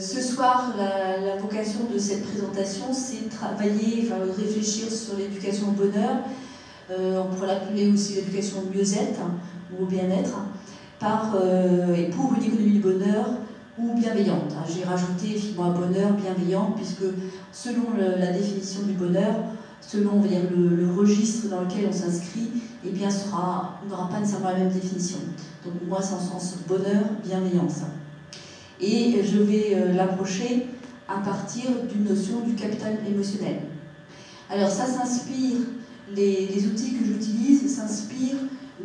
Ce soir, la vocation de cette présentation, c'est de travailler, enfin, de réfléchir sur l'éducation au bonheur. On pourrait l'appeler aussi l'éducation au mieux-être ou au bien-être, et pour une économie du bonheur ou bienveillante. J'ai rajouté effectivement un bonheur bienveillant, puisque selon la définition du bonheur, selon on va dire, le registre dans lequel on s'inscrit, eh bien, on n'aura pas nécessairement la même définition. Donc moi, c'est en sens bonheur, bienveillance. Et je vais l'approcher à partir d'une notion du capital émotionnel. Alors ça s'inspire, les outils que j'utilise s'inspirent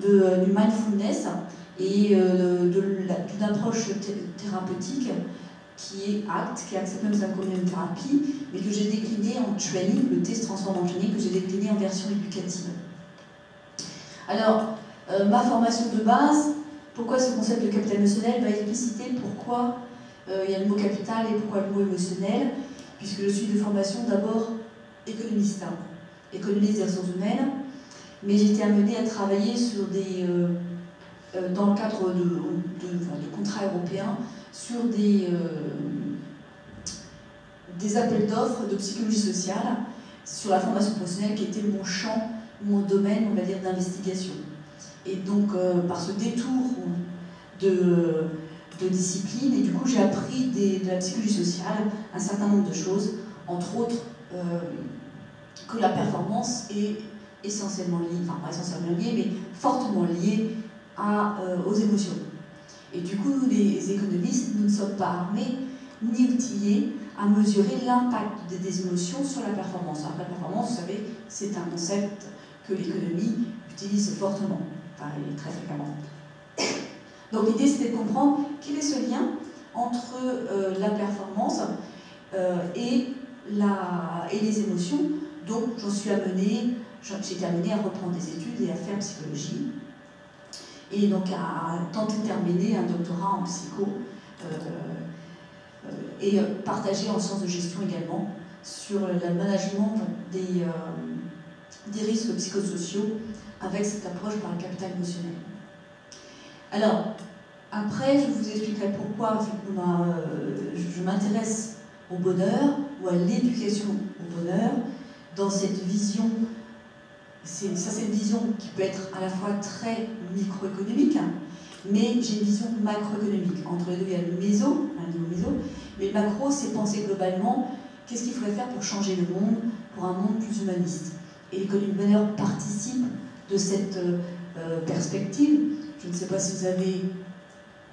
du mindfulness et d'une approche thérapeutique qui est ACT, qui accepte même sa thérapie, mais que j'ai décliné en training, le test transforme en training, que j'ai décliné en version éducative. Alors, ma formation de base, pourquoi ce concept de capital émotionnel va expliciter pourquoi il y a le mot capital et pourquoi le mot émotionnel, puisque je suis de formation d'abord économiste, économiste des ressources humaines, mais j'ai été amenée à travailler sur dans le cadre de contrats européens, sur des appels d'offres de psychologie sociale sur la formation professionnelle qui était mon champ, mon domaine, on va dire, d'investigation. Et donc, par ce détour de discipline, et du coup, j'ai appris de la psychologie sociale un certain nombre de choses, entre autres que la performance est essentiellement liée, enfin pas essentiellement liée, mais fortement liée aux émotions. Et du coup, nous, les économistes, nous ne sommes pas armés ni outillés à mesurer l'impact des émotions sur la performance. Alors, la performance, vous savez, c'est un concept que l'économie utilise fortement, enfin, très fréquemment. Donc l'idée, c'était de comprendre quel est ce lien entre la performance et les émotions. Donc j'ai été amenée à reprendre des études et à faire psychologie. Et donc à tenter de terminer un doctorat en psycho et partager en sciences de gestion également sur le management des risques psychosociaux avec cette approche par le capital émotionnel. Alors, après, je vous expliquerai pourquoi je m'intéresse au bonheur ou à l'éducation au bonheur dans cette vision. C'est une vision qui peut être à la fois très microéconomique, mais j'ai une vision macroéconomique. Entre les deux, il y a le méso, un niveau méso, mais le macro, c'est penser globalement qu'est-ce qu'il faudrait faire pour changer le monde, pour un monde plus humaniste. Et l'économie du bonheur participe de cette perspective. Je ne sais pas si vous avez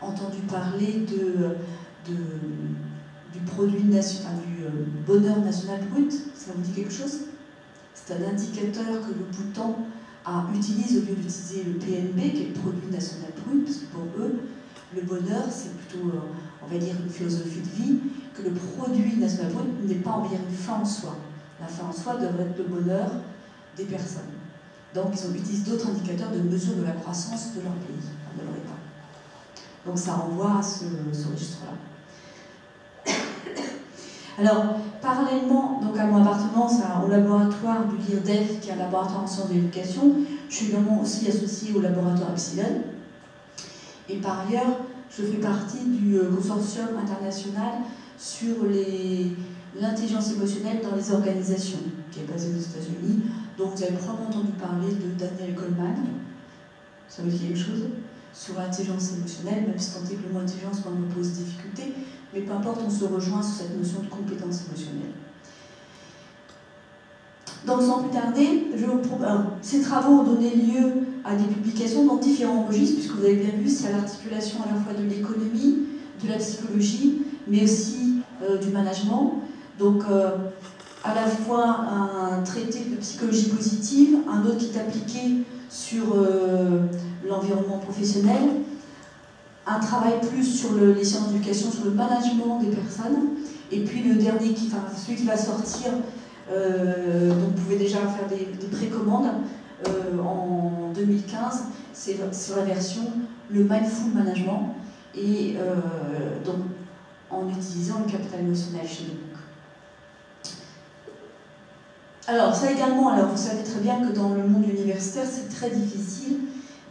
entendu parler du produit national, du bonheur national brut. Ça vous dit quelque chose? C'est un indicateur que le Bhoutan utilise au lieu d'utiliser le PNB, qui est le produit national brut, parce que pour eux, le bonheur, c'est plutôt, on va dire, une philosophie de vie, que le produit national brut n'est pas, on va dire, une fin en soi. La fin en soi devrait être le bonheur des personnes. Donc, ils utilisent d'autres indicateurs de mesure de la croissance de leur pays, de leur État. Donc, ça renvoie à ce registre-là. Alors, parallèlement donc à mon appartenance au laboratoire du LIRDEF, qui est un laboratoire en sciences de l'éducation, je suis également aussi associée au laboratoire Epsilon. Et par ailleurs, je fais partie du consortium international sur l'intelligence émotionnelle dans les organisations, qui est basé aux États-Unis. Donc vous avez probablement entendu parler de Daniel Goleman, ça veut dire quelque chose, sur l'intelligence émotionnelle, même si tant est que le mot intelligence me pose difficulté, mais peu importe, on se rejoint sur cette notion de compétence émotionnelle. Donc sans plus tarder, ces travaux ont donné lieu à des publications dans différents registres, puisque vous avez bien vu, c'est à l'articulation à la fois de l'économie, de la psychologie, mais aussi du management. Donc à la fois un traité de psychologie positive, un autre qui est appliqué sur l'environnement professionnel, un travail plus sur les sciences d'éducation, sur le management des personnes, et puis le dernier, celui qui va sortir, donc vous pouvez déjà faire des précommandes en 2015, c'est sur la version le Mindful Management, et donc en utilisant le capital émotionnel chez nous. Alors ça également, vous savez très bien que dans le monde universitaire, c'est très difficile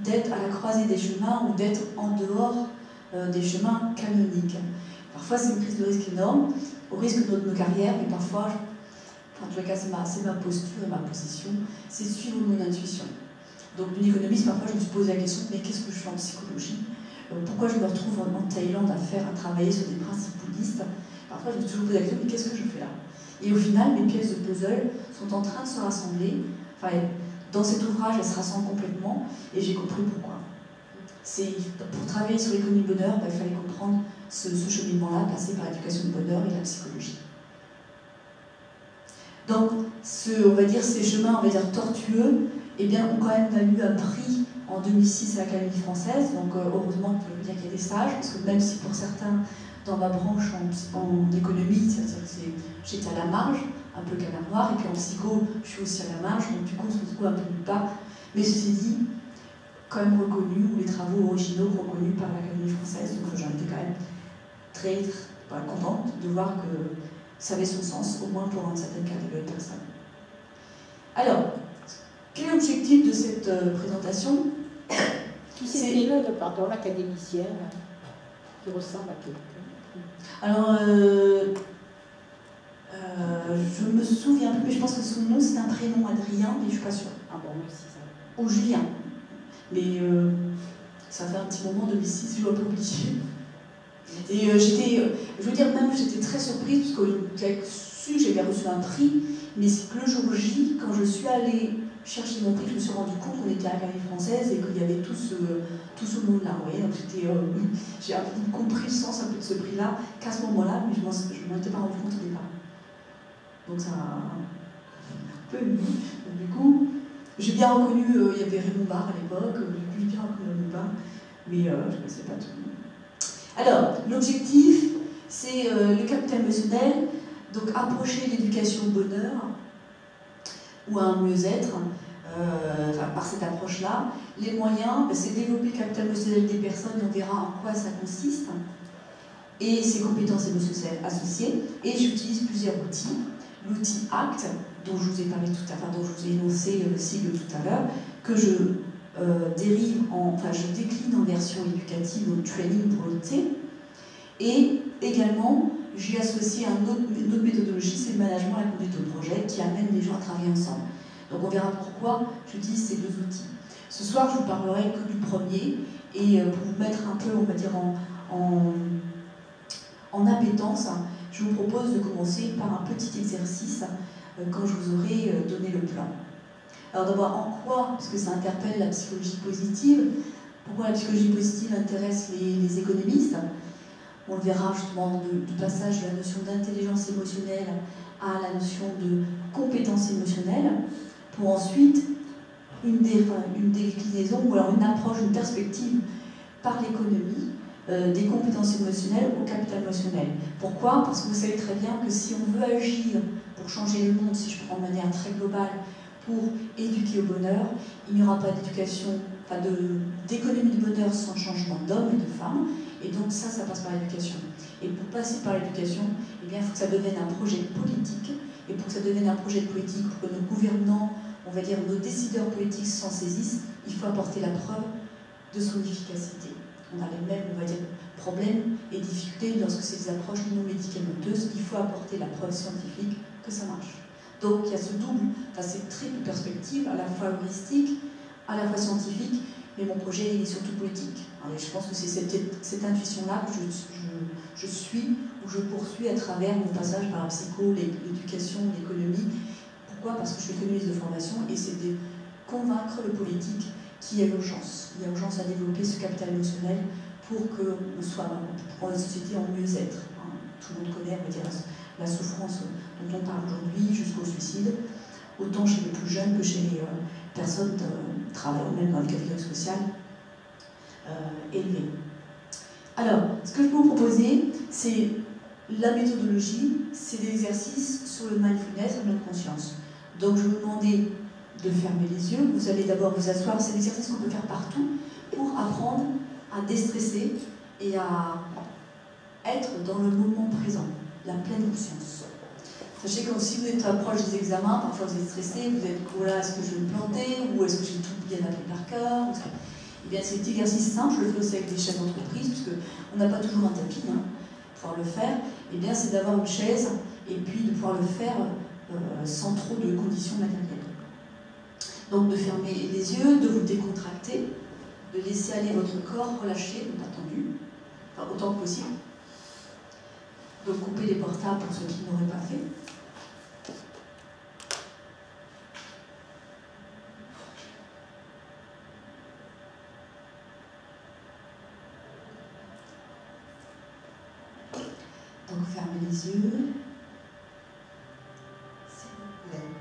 d'être à la croisée des chemins ou d'être en dehors des chemins canoniques. Parfois, c'est une prise de risque énorme, au risque de nos carrières, mais parfois, en tout cas, c'est ma posture et ma position, c'est de suivre mon intuition. Donc, une économiste, parfois, je me suis posé la question, mais qu'est-ce que je fais en psychologie? Pourquoi je me retrouve en Thaïlande à travailler sur des principes bouddhistes? Parfois, je me suis toujours posé la question, mais qu'est-ce que je fais là? Et au final, mes pièces de puzzle sont en train de se rassembler. Enfin, dans cet ouvrage, elles se rassemblent complètement, et j'ai compris pourquoi. Pour travailler sur l'économie du bonheur, il fallait comprendre ce cheminement-là, passer par l'éducation du bonheur et la psychologie. Donc, on va dire, ces chemins, on va dire, tortueux, eh bien, ont quand même valu un prix en 2006 à l'Académie française. Donc, heureusement, on peut dire qu'il y a des stages, parce que même si pour certains, dans ma branche en économie, c'est-à-dire que j'étais à la marge, un peu canard noir, et puis en psycho, je suis aussi à la marge, donc du coup, on se retrouve un peu nulle part. Mais ceci dit, quand même reconnu, ou les travaux originaux reconnus par l'Académie française, donc j'en étais quand même très contente de voir que ça avait son sens, au moins pour une certaine catégorie de personnes. Alors, quel est l'objectif de cette présentation? Qui c'était l'académicienne qui ressemble à quelqu'un? Alors, je me souviens plus, mais je pense que son nom c'est un prénom, Adrien, mais je suis pas sûre. Ah bon, merci ça. Ou Julien. Mais ça fait un petit moment, 2006, je dois pas oublier. Et je veux dire, même j'étais très surprise, parce que j'avais su que j'avais reçu un prix, mais c'est que le jour J, quand je suis allée chercher mon prix, je me suis rendu compte qu'on était à l'Académie française et qu'il y avait tout ce monde-là. Donc j'ai un peu compris le sens un peu de ce prix-là qu'à ce moment-là, mais je ne m'en étais pas rendu compte au départ. Donc ça m'a un peu ému. Donc du coup, j'ai bien reconnu, il y avait Raymond Barre à l'époque, j'ai bien reconnu Raymond Barre, mais je ne connaissais pas tout. Alors, l'objectif, c'est le capital émotionnel, donc approcher l'éducation au bonheur ou à un mieux-être par cette approche-là. Les moyens, c'est développer le capital émotionnel des personnes, on verra en quoi ça consiste, et ses compétences émotionnelles associées. Et j'utilise plusieurs outils. L'outil ACT, dont je vous ai parlé tout à l'heure, dont je vous ai énoncé le sigle tout à l'heure, que je je décline en version éducative, donc training pour le T. Et également, j'ai associé une autre méthodologie, c'est le management à la conduite de projet, qui amène les gens à travailler ensemble. Donc on verra pourquoi j'utilise ces deux outils. Ce soir, je ne vous parlerai que du premier, et pour vous mettre un peu, on va dire, en appétence, je vous propose de commencer par un petit exercice quand je vous aurai donné le plan. Alors d'abord, en quoi, parce que ça interpelle la psychologie positive, pourquoi la psychologie positive intéresse les économistes? On le verra justement du passage de la notion d'intelligence émotionnelle à la notion de compétence émotionnelle, pour ensuite une déclinaison ou alors une approche, une perspective par l'économie des compétences émotionnelles au capital émotionnel. Pourquoi? Parce que vous savez très bien que si on veut agir pour changer le monde, si je prends de manière très globale, pour éduquer au bonheur, il n'y aura pas d'éducation, d'économie du bonheur sans changement d'hommes et de femmes, et donc ça passe par l'éducation. Et pour passer par l'éducation, eh bien, il faut que ça devienne un projet politique, et pour que ça devienne un projet politique, pour que nos gouvernants, on va dire nos décideurs politiques s'en saisissent, il faut apporter la preuve de son efficacité. On a les mêmes, on va dire, problèmes et difficultés lorsque c'est des approches non médicamenteuses, il faut apporter la preuve scientifique que ça marche. Donc il y a ce double, cette triple perspective, à la fois heuristique, à la fois scientifique, mais mon projet il est surtout politique. Alors, je pense que c'est cette intuition-là que je suis, ou je poursuis à travers mon passage par la psycho, l'éducation, l'économie. Pourquoi? Parce que je suis économiste de formation, et c'est de convaincre le politique qu'il y a urgence. Il y a urgence à développer ce capital émotionnel pour qu'on soit, pour la société, en mieux-être. Tout le monde connaît, on va dire, la souffrance dont on parle aujourd'hui, jusqu'au suicide, autant chez les plus jeunes que chez les personnes travaillant même dans les catégories sociales élevées. Alors, ce que je peux vous proposer, c'est la méthodologie, c'est des exercices sur le mindfulness et la conscience. Donc, je vais vous demander de fermer les yeux. Vous allez d'abord vous asseoir. C'est des exercices qu'on peut faire partout pour apprendre à déstresser et à être dans le moment présent, la pleine conscience. Sachez que si vous êtes proche des examens, parfois vous êtes stressé, vous êtes voilà, est-ce que je vais me planter, ou est-ce que j'ai tout bien appris par cœur? Eh bien, c'est un exercice simple, je le fais aussi avec des chefs d'entreprise, puisqu'on n'a pas toujours un tapis. pouvoir le faire, eh bien c'est d'avoir une chaise et puis de pouvoir le faire sans trop de conditions matérielles. Donc de fermer les yeux, de vous décontracter, de laisser aller votre corps relâché, donc attendu, enfin, autant que possible. Donc couper les portables pour ceux qui n'auraient pas fait. Donc fermez les yeux. S'il vous plaît,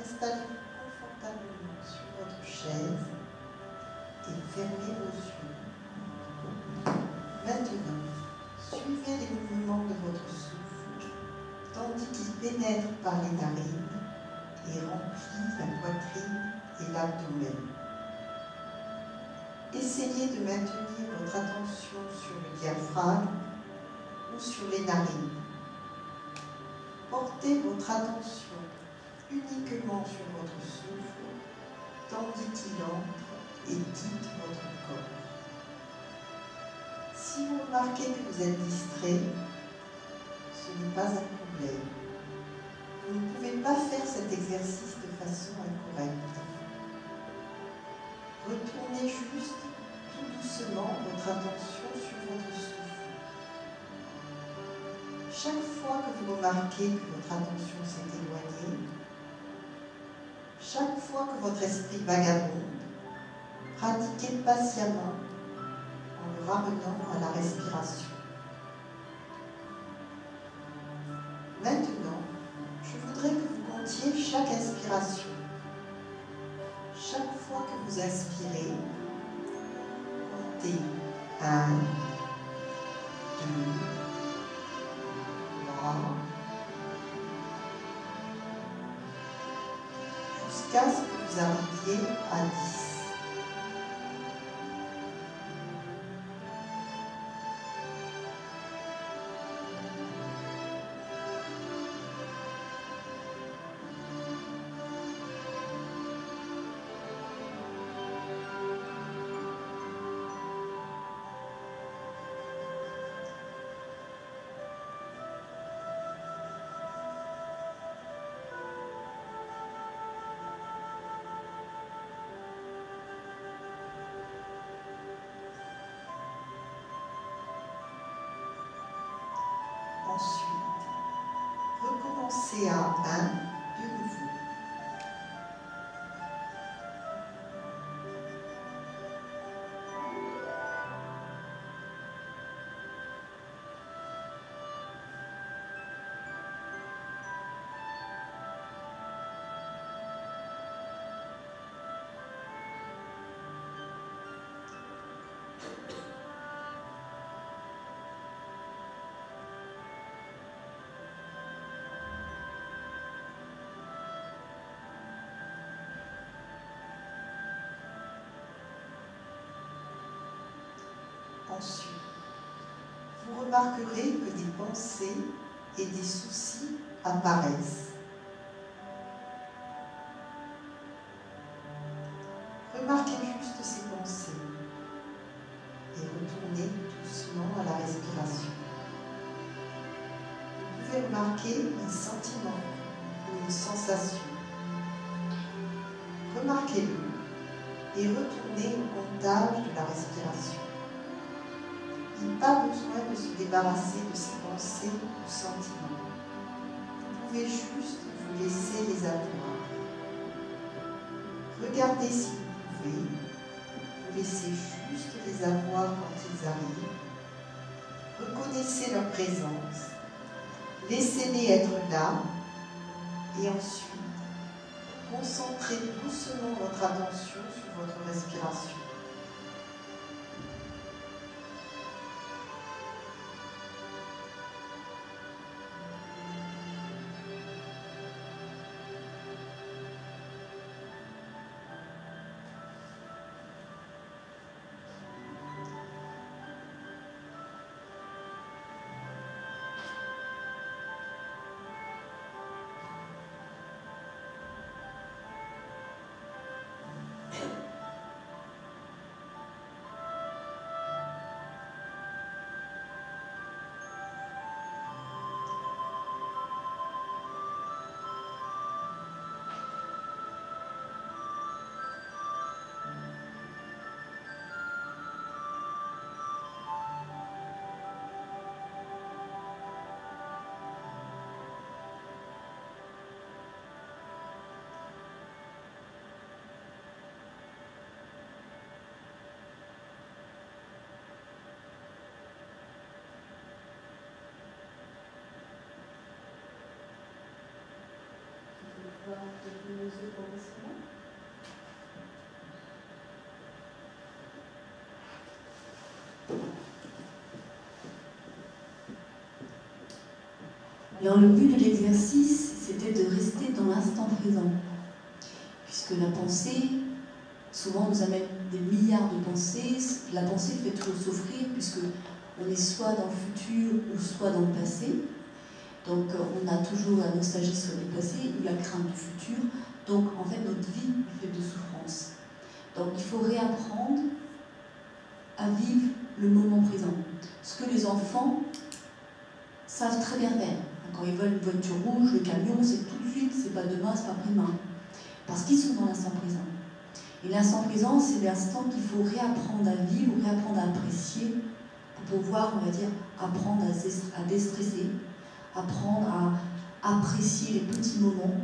installez-vous confortablement sur votre chaise et fermez vos yeux. Maintenant, suivez les mouvements de votre souffle, tandis qu'il pénètre par les narines et remplit la poitrine et l'abdomen. Essayez de maintenir votre attention sur le diaphragme ou sur les narines. Portez votre attention uniquement sur votre souffle, tandis qu'il entre et quitte votre corps. Si vous remarquez que vous êtes distrait, ce n'est pas un problème. Vous ne pouvez pas faire cet exercice de façon incorrecte. Retournez juste tout doucement votre attention sur votre souffle. Chaque fois que vous remarquez que votre attention s'est éloignée, chaque fois que votre esprit vagabonde, pratiquez patiemment en le ramenant à la respiration. Maintenant, je voudrais que vous comptiez chaque inspiration. Chaque fois que vous inspirez, comptez 1, 2, 3, jusqu'à ce que vous arriviez à 10. Ensuite, recommencez à 1 de nouveau. Ensuite, vous remarquerez que des pensées et des soucis apparaissent. Remarquez juste ces pensées et retournez doucement à la respiration. Vous pouvez remarquer un sentiment ou une sensation. Remarquez-le et retournez au comptage de la respiration. Il n'y a pas besoin de se débarrasser de ces pensées ou sentiments. Vous pouvez juste vous laisser les avoir. Regardez si vous pouvez. Vous laissez juste les avoir quand ils arrivent. Reconnaissez leur présence. Laissez-les être là. Et ensuite, concentrez doucement votre attention sur votre respiration. avoir de plus progressivement. Alors le but de l'exercice, c'était de rester dans l'instant présent, puisque la pensée, souvent nous amène des milliards de pensées. La pensée fait toujours souffrir, puisque on est soit dans le futur ou soit dans le passé. Donc on a toujours la nostalgie sur le passé ou la crainte du futur. Donc en fait notre vie est faite de souffrance. Donc il faut réapprendre à vivre le moment présent. Ce que les enfants savent très bien faire. Quand ils veulent une voiture rouge, le camion, c'est tout de suite, c'est pas demain, c'est pas après-demain. Parce qu'ils sont dans l'instant présent. Et l'instant présent, c'est l'instant qu'il faut réapprendre à vivre, réapprendre à apprécier, pour pouvoir, on va dire, apprendre à déstresser, apprendre à apprécier les petits moments.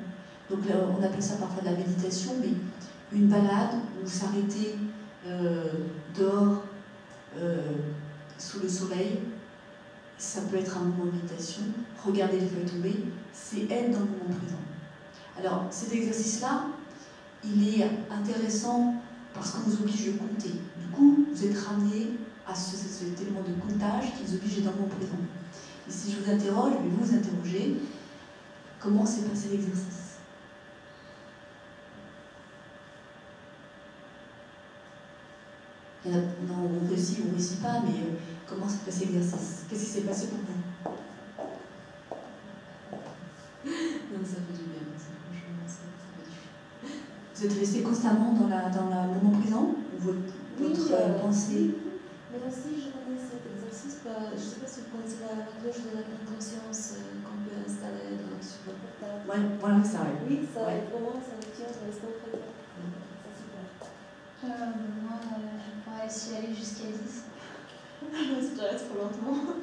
Donc là, on appelle ça parfois de la méditation, mais une balade ou s'arrêter dehors sous le soleil, ça peut être un moment de méditation. Regarder les feuilles tomber, c'est être dans le moment présent. Alors cet exercice-là, il est intéressant parce qu'on vous oblige de compter. Du coup, vous êtes ramené à cet élément de comptage qui vous oblige d'être dans le moment présent. Et si je vous interroge, je vais vous interroger. Comment s'est passé l'exercice? Non, on réussit pas, mais comment s'est passé l'exercice? Qu'est-ce qui s'est passé pour vous? Non, ça fait du bien, ça, franchement, ça fait du bien. Vous êtes resté constamment dans le moment présent? Ou votre pensée? Mais aussi, je connais cet exercice, je ne sais pas si vous connaissez la cloche de la pleine conscience qu'on peut installer sur le portable. Ouais, voilà, ça arrive. Oui, ça aide vraiment, ça nous tient dans l'instant présent. C'est super. Moi, je pourrais essayer d'aller jusqu'à 10. Ça reste trop lentement.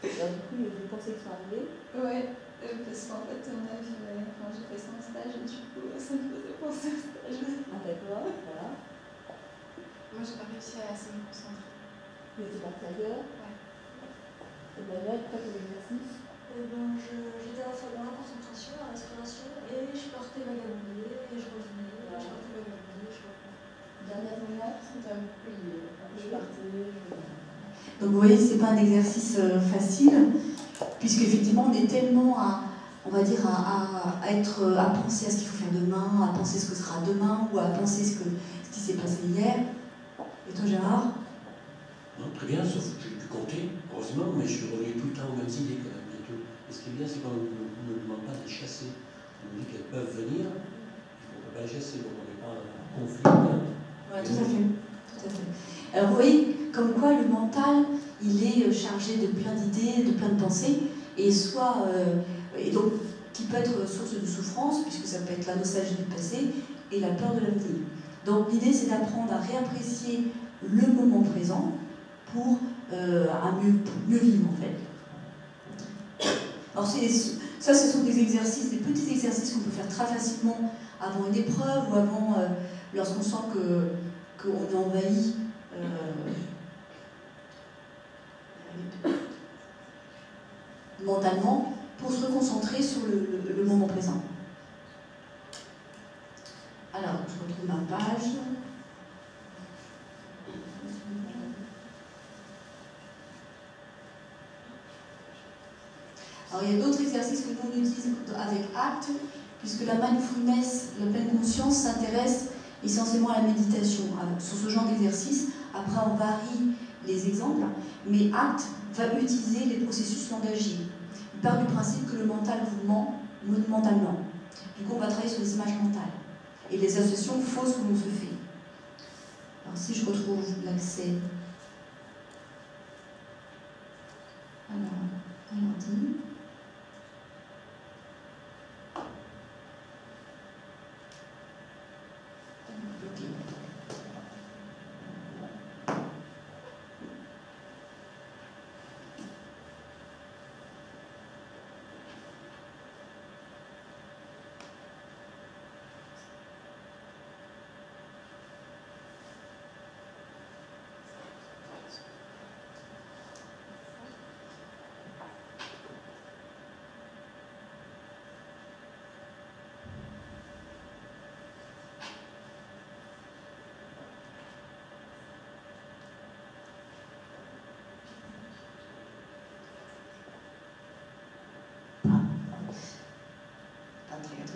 Alors, du coup, il y a des pensées qui sont arrivées. Ouais, parce qu'en fait, j'ai fait ça en stage et du coup, ça me faisait penser au stage. Ah, d'accord, voilà. Moi, j'ai pas réussi à assez me concentrer. Tu étais partie ailleurs. Ouais. Et bien là, après pour l'exercice. J'étais à la fois dans la concentration, la respiration, et je partais vagabonder, et je revenais, je partais vagabonder, je revenais. Dernière remarque, c'est un peu je partais, Donc vous voyez, c'est pas un exercice facile, puisque effectivement on est tellement on va dire à penser à ce qu'il faut faire demain, à penser ce que sera demain, ou à penser ce qui s'est passé hier. Et toi, Gérard? Non, très bien, sauf que j'ai pu compter, heureusement, mais je suis revenu tout le temps aux mêmes idées quand même. Et ce qui est bien, c'est qu'on ne nous demande pas de les chasser. On nous dit qu'elles peuvent venir, on ne peut pas les chasser, donc on n'est pas en conflit. Oui, tout à fait. Tout à fait. Alors vous voyez, comme quoi le mental, il est chargé de plein d'idées, de plein de pensées, et donc qui peut être source de souffrance, puisque ça peut être la nostalgie du passé et la peur de l'avenir. Donc l'idée, c'est d'apprendre à réapprécier le moment présent pour mieux vivre, en fait. Alors ça, ce sont des exercices, des petits exercices qu'on peut faire très facilement avant une épreuve ou avant, lorsqu'on sent qu'on est envahi mentalement, pour se reconcentrer sur le moment présent. Alors, je retrouve ma page. Alors, il y a d'autres exercices que nous utilisons avec acte, puisque la mindfulness, la pleine conscience, s'intéresse essentiellement à la méditation, sur ce genre d'exercice. Après, on varie les exemples, mais acte va utiliser les processus langagiers. Il part du principe que le mental vous ment mentalement. Du coup, on va travailler sur les images mentales et les associations fausses que l'on se fait. Alors, si je retrouve l'accès. Alors dit.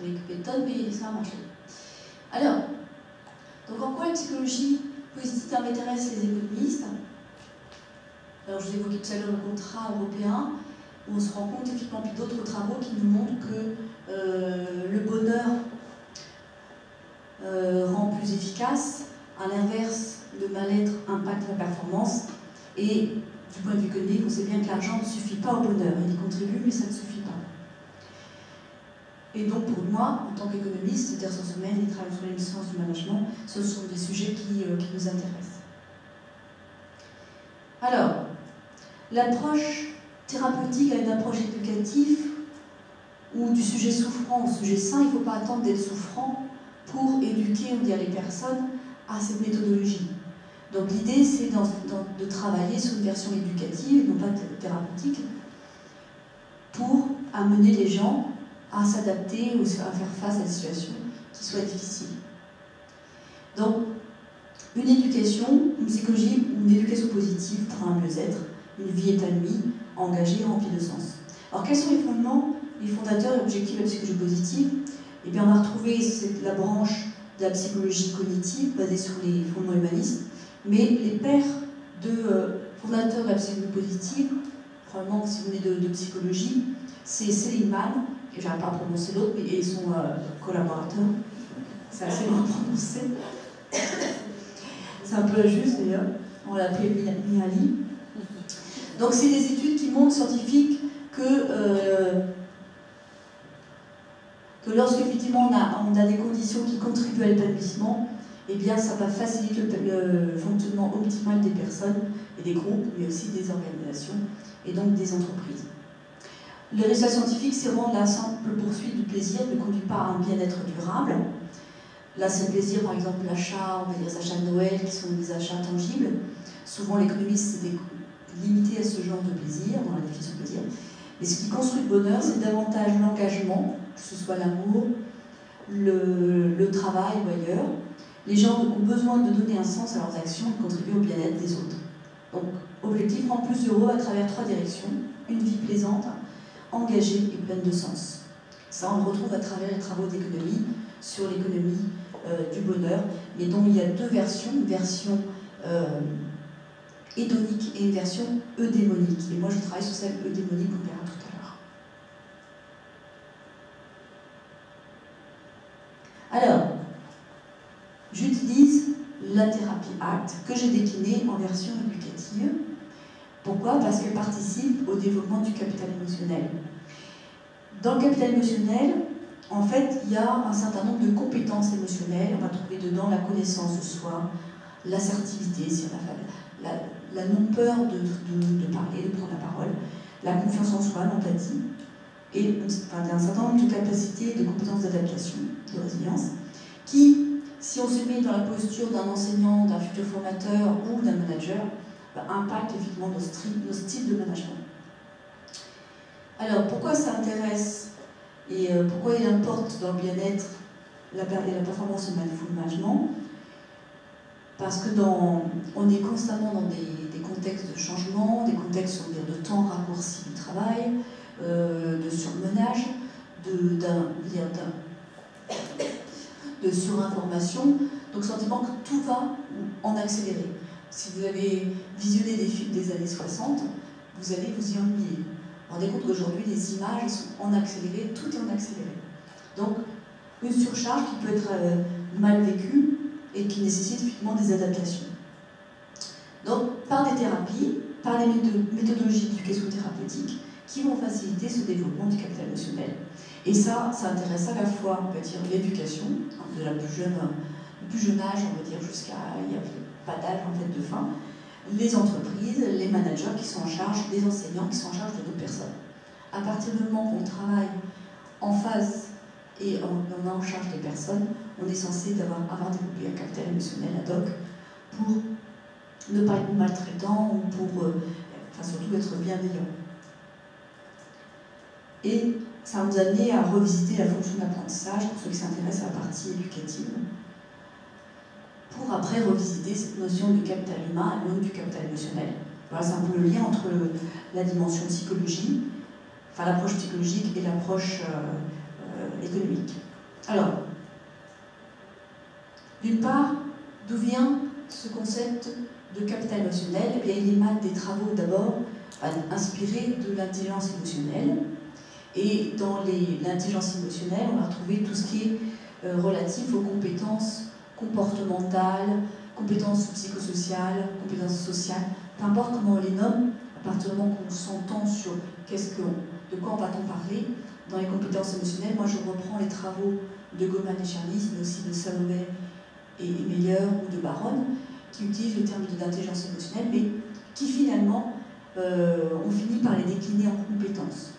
les méthodes, mais ça a marché. Alors, donc en quoi la psychologie positive m'intéresse les économistes? Alors je vous évoquais tout à l'heure le contrat européen, où on se rend compte effectivement, puis d'autres travaux qui nous montrent que le bonheur rend plus efficace, à l'inverse, le mal-être impacte la performance, et du point de vue économique, on sait bien que l'argent ne suffit pas au bonheur, il y contribue, mais ça ne suffit pas. Et donc pour moi, en tant qu'économiste, des ressources humaines et travail sur les sciences du management, ce sont des sujets qui nous intéressent. Alors, l'approche thérapeutique à une approche éducative, ou du sujet souffrant au sujet sain, il ne faut pas attendre d'être souffrant pour éduquer, on dirait, les personnes à cette méthodologie. Donc l'idée, c'est de travailler sur une version éducative, non pas thérapeutique, pour amener les gens à s'adapter ou à faire face à des situations qui soient difficiles. Donc, une éducation, une psychologie, une éducation positive pour un mieux-être, une vie épanouie, engagée, remplie de sens. Alors, quels sont les fondements, les fondateurs et objectifs de la psychologie positive? Eh bien, on a retrouvé la branche de la psychologie cognitive basée sur les fondements humanistes, mais les pères fondateurs de la psychologie positive, probablement si vous venez de psychologie, c'est Seligman, et j'arrive pas à prononcer l'autre, et son collaborateur, c'est assez long à prononcer. C'est un peu injuste d'ailleurs, on l'appelait Mihaly. Donc c'est des études qui montrent scientifiques que lorsqu'effectivement on a des conditions qui contribuent à l'épanouissement, eh bien ça va faciliter le fonctionnement optimal des personnes et des groupes, mais aussi des organisations et donc des entreprises. Le résultat scientifique, c'est rendre la simple poursuite du plaisir ne conduit pas à un bien-être durable. Là, c'est le plaisir, par exemple, l'achat, on va dire les achats de Noël, qui sont des achats tangibles. Souvent, l'économiste s'est limité à ce genre de plaisir, dans la définition de plaisir. Mais ce qui construit le bonheur, c'est davantage l'engagement, que ce soit l'amour, le travail ou ailleurs. Les gens ont besoin de donner un sens à leurs actions et de contribuer au bien-être des autres. Donc, objectif, rendre plus heureux à travers 3 directions. Une vie plaisante, engagée et pleine de sens. Ça, on le retrouve à travers les travaux d'économie sur l'économie du bonheur, mais dont il y a 2 versions, une version hédonique et une version eudémonique. Et moi, je travaille sur celle eudémonique, on verra tout à l'heure. Alors, j'utilise la thérapie ACT, que j'ai déclinée en version éducative. Pourquoi? Parce qu'elle participe au développement du capital émotionnel. Dans le capital émotionnel, en fait, il y a un certain nombre de compétences émotionnelles. On va trouver dedans la connaissance de soi, l'assertivité, si on a la non-peur de parler, de prendre la parole, la confiance en soi, l'empathie, et un certain nombre de capacités et de compétences d'adaptation, de résilience, qui, si on se met dans la posture d'un enseignant, d'un futur formateur ou d'un manager, impacte effectivement nos styles de management. Alors, pourquoi ça intéresse et pourquoi il importe dans le bien-être et la performance du mindful management? Parce que on est constamment dans des contextes de changement, des contextes, on va dire, de temps raccourci du travail, de surmenage, de surinformation, donc sentiment que tout va en accéléré. Si vous avez visionné des films des années 60, vous allez vous y ennuyer. Vous vous rendez compte qu'aujourd'hui, les images sont en accéléré, tout est en accéléré. Donc, une surcharge qui peut être mal vécue et qui nécessite effectivement des adaptations. Donc, par des thérapies, par les méthodologies d'éducation thérapeutique qui vont faciliter ce développement du capital émotionnel. Et ça intéresse à la fois, on va dire, l'éducation, de la plus jeune âge, on va dire, jusqu'à, il n'y a pas d'âge en fait de fin, les entreprises, les managers qui sont en charge, les enseignants qui sont en charge de d'autres personnes. À partir du moment où on travaille en phase et on a en charge des personnes, on est censé avoir développé un capital émotionnel ad hoc pour ne pas être maltraitant ou pour surtout être bienveillant. Et ça nous a amené à revisiter la fonction d'apprentissage pour ceux qui s'intéressent à la partie éducative, pour après revisiter cette notion du capital humain et non du capital émotionnel. Voilà, c'est un peu le lien entre la dimension psychologie, enfin l'approche psychologique et l'approche économique. Alors, d'une part, d'où vient ce concept de capital émotionnel? Eh bien, il émane des travaux d'abord inspirés de l'intelligence émotionnelle. Et dans l'intelligence émotionnelle, on va retrouver tout ce qui est relatif aux compétences comportementales, compétences psychosociales, compétences sociales, peu importe comment on les nomme, à partir du moment qu'on s'entend sur de quoi on va-t-on parler, dans les compétences émotionnelles, moi je reprends les travaux de Goleman et Charnis, mais aussi de Salomé et Meyer ou de Baron, qui utilisent le terme d'intelligence émotionnelle, mais qui finalement, on finit par les décliner en compétences.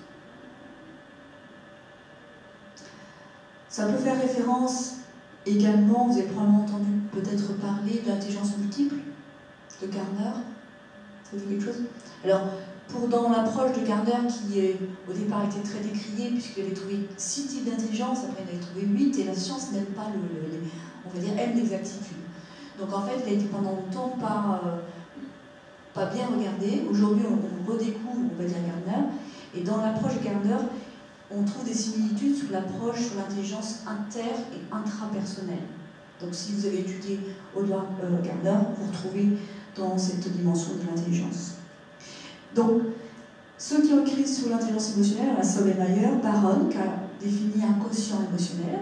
Ça peut faire référence également, vous avez probablement entendu peut-être parler de l'intelligence multiple de Gardner. Ça dit quelque chose? Alors, dans l'approche de Gardner, qui au départ était très décriée, puisqu'il avait trouvé 6 types d'intelligence, après il avait trouvé 8, et la science n'aime pas, on va dire, aime l'exactitude. Donc en fait, il a été pendant longtemps pas bien regardé. Aujourd'hui, on redécouvre, on va dire, Gardner, et dans l'approche de Gardner, on trouve des similitudes sur l'approche sur l'intelligence inter- et intrapersonnelle. Donc si vous avez étudié Audouard Gardner, vous retrouvez dans cette dimension de l'intelligence. Donc, ceux qui ont écrit sur l'intelligence émotionnelle, Solveig, Baron, qui a défini un quotient émotionnel,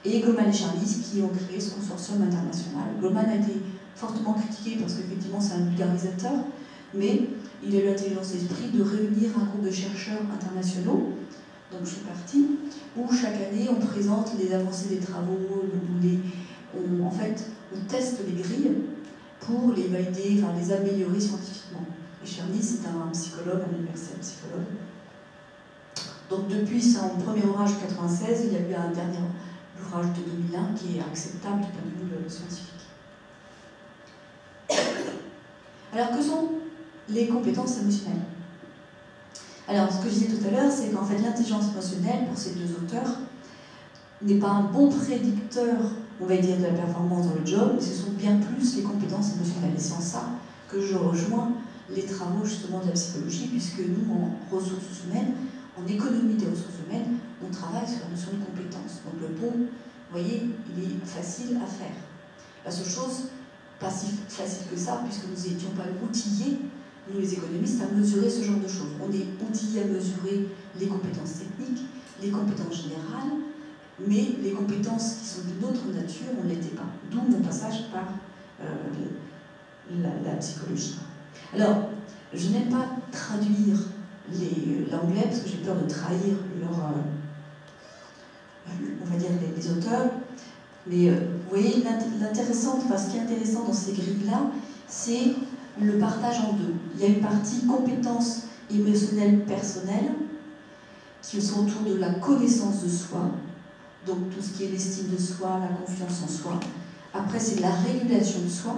et Goleman et Charnis, qui ont créé ce consortium international. Goleman a été fortement critiqué parce qu'effectivement c'est un vulgarisateur, mais il a eu l'intelligence d'esprit de réunir un groupe de chercheurs internationaux, donc je fais partie, où chaque année on présente les avancées des travaux, on teste les grilles pour les valider, enfin les améliorer scientifiquement. Et Charnis, c'est un psychologue, un universel psychologue. Donc depuis son premier ouvrage de 1996, il y a eu un dernier ouvrage de 2001 qui est acceptable du point de vue scientifique. Alors que sont les compétences émotionnelles? Alors ce que je disais tout à l'heure, c'est qu'en fait l'intelligence émotionnelle, pour ces deux auteurs, n'est pas un bon prédicteur, on va dire, de la performance dans le job, mais ce sont bien plus les compétences émotionnelles. Et c'est en ça que je rejoins les travaux justement de la psychologie, puisque nous, en ressources humaines, en économie des ressources humaines, on travaille sur la notion de compétence. Donc le pont, vous voyez, il est facile à faire. La seule chose, pas si facile que ça, puisque nous n'étions pas outillés, nous les économistes, à mesurer ce genre de choses. On est outillés à mesurer les compétences techniques, les compétences générales, mais les compétences qui sont d'une autre nature, on ne l'était pas. D'où mon passage par la psychologie. Alors, je n'aime pas traduire l'anglais parce que j'ai peur de trahir on va dire les auteurs. Mais vous voyez, ce qui est intéressant dans ces grilles-là, c'est le partage en deux. Il y a une partie compétences émotionnelles personnelles qui sont autour de la connaissance de soi, donc tout ce qui est l'estime de soi, la confiance en soi. Après, c'est la régulation de soi.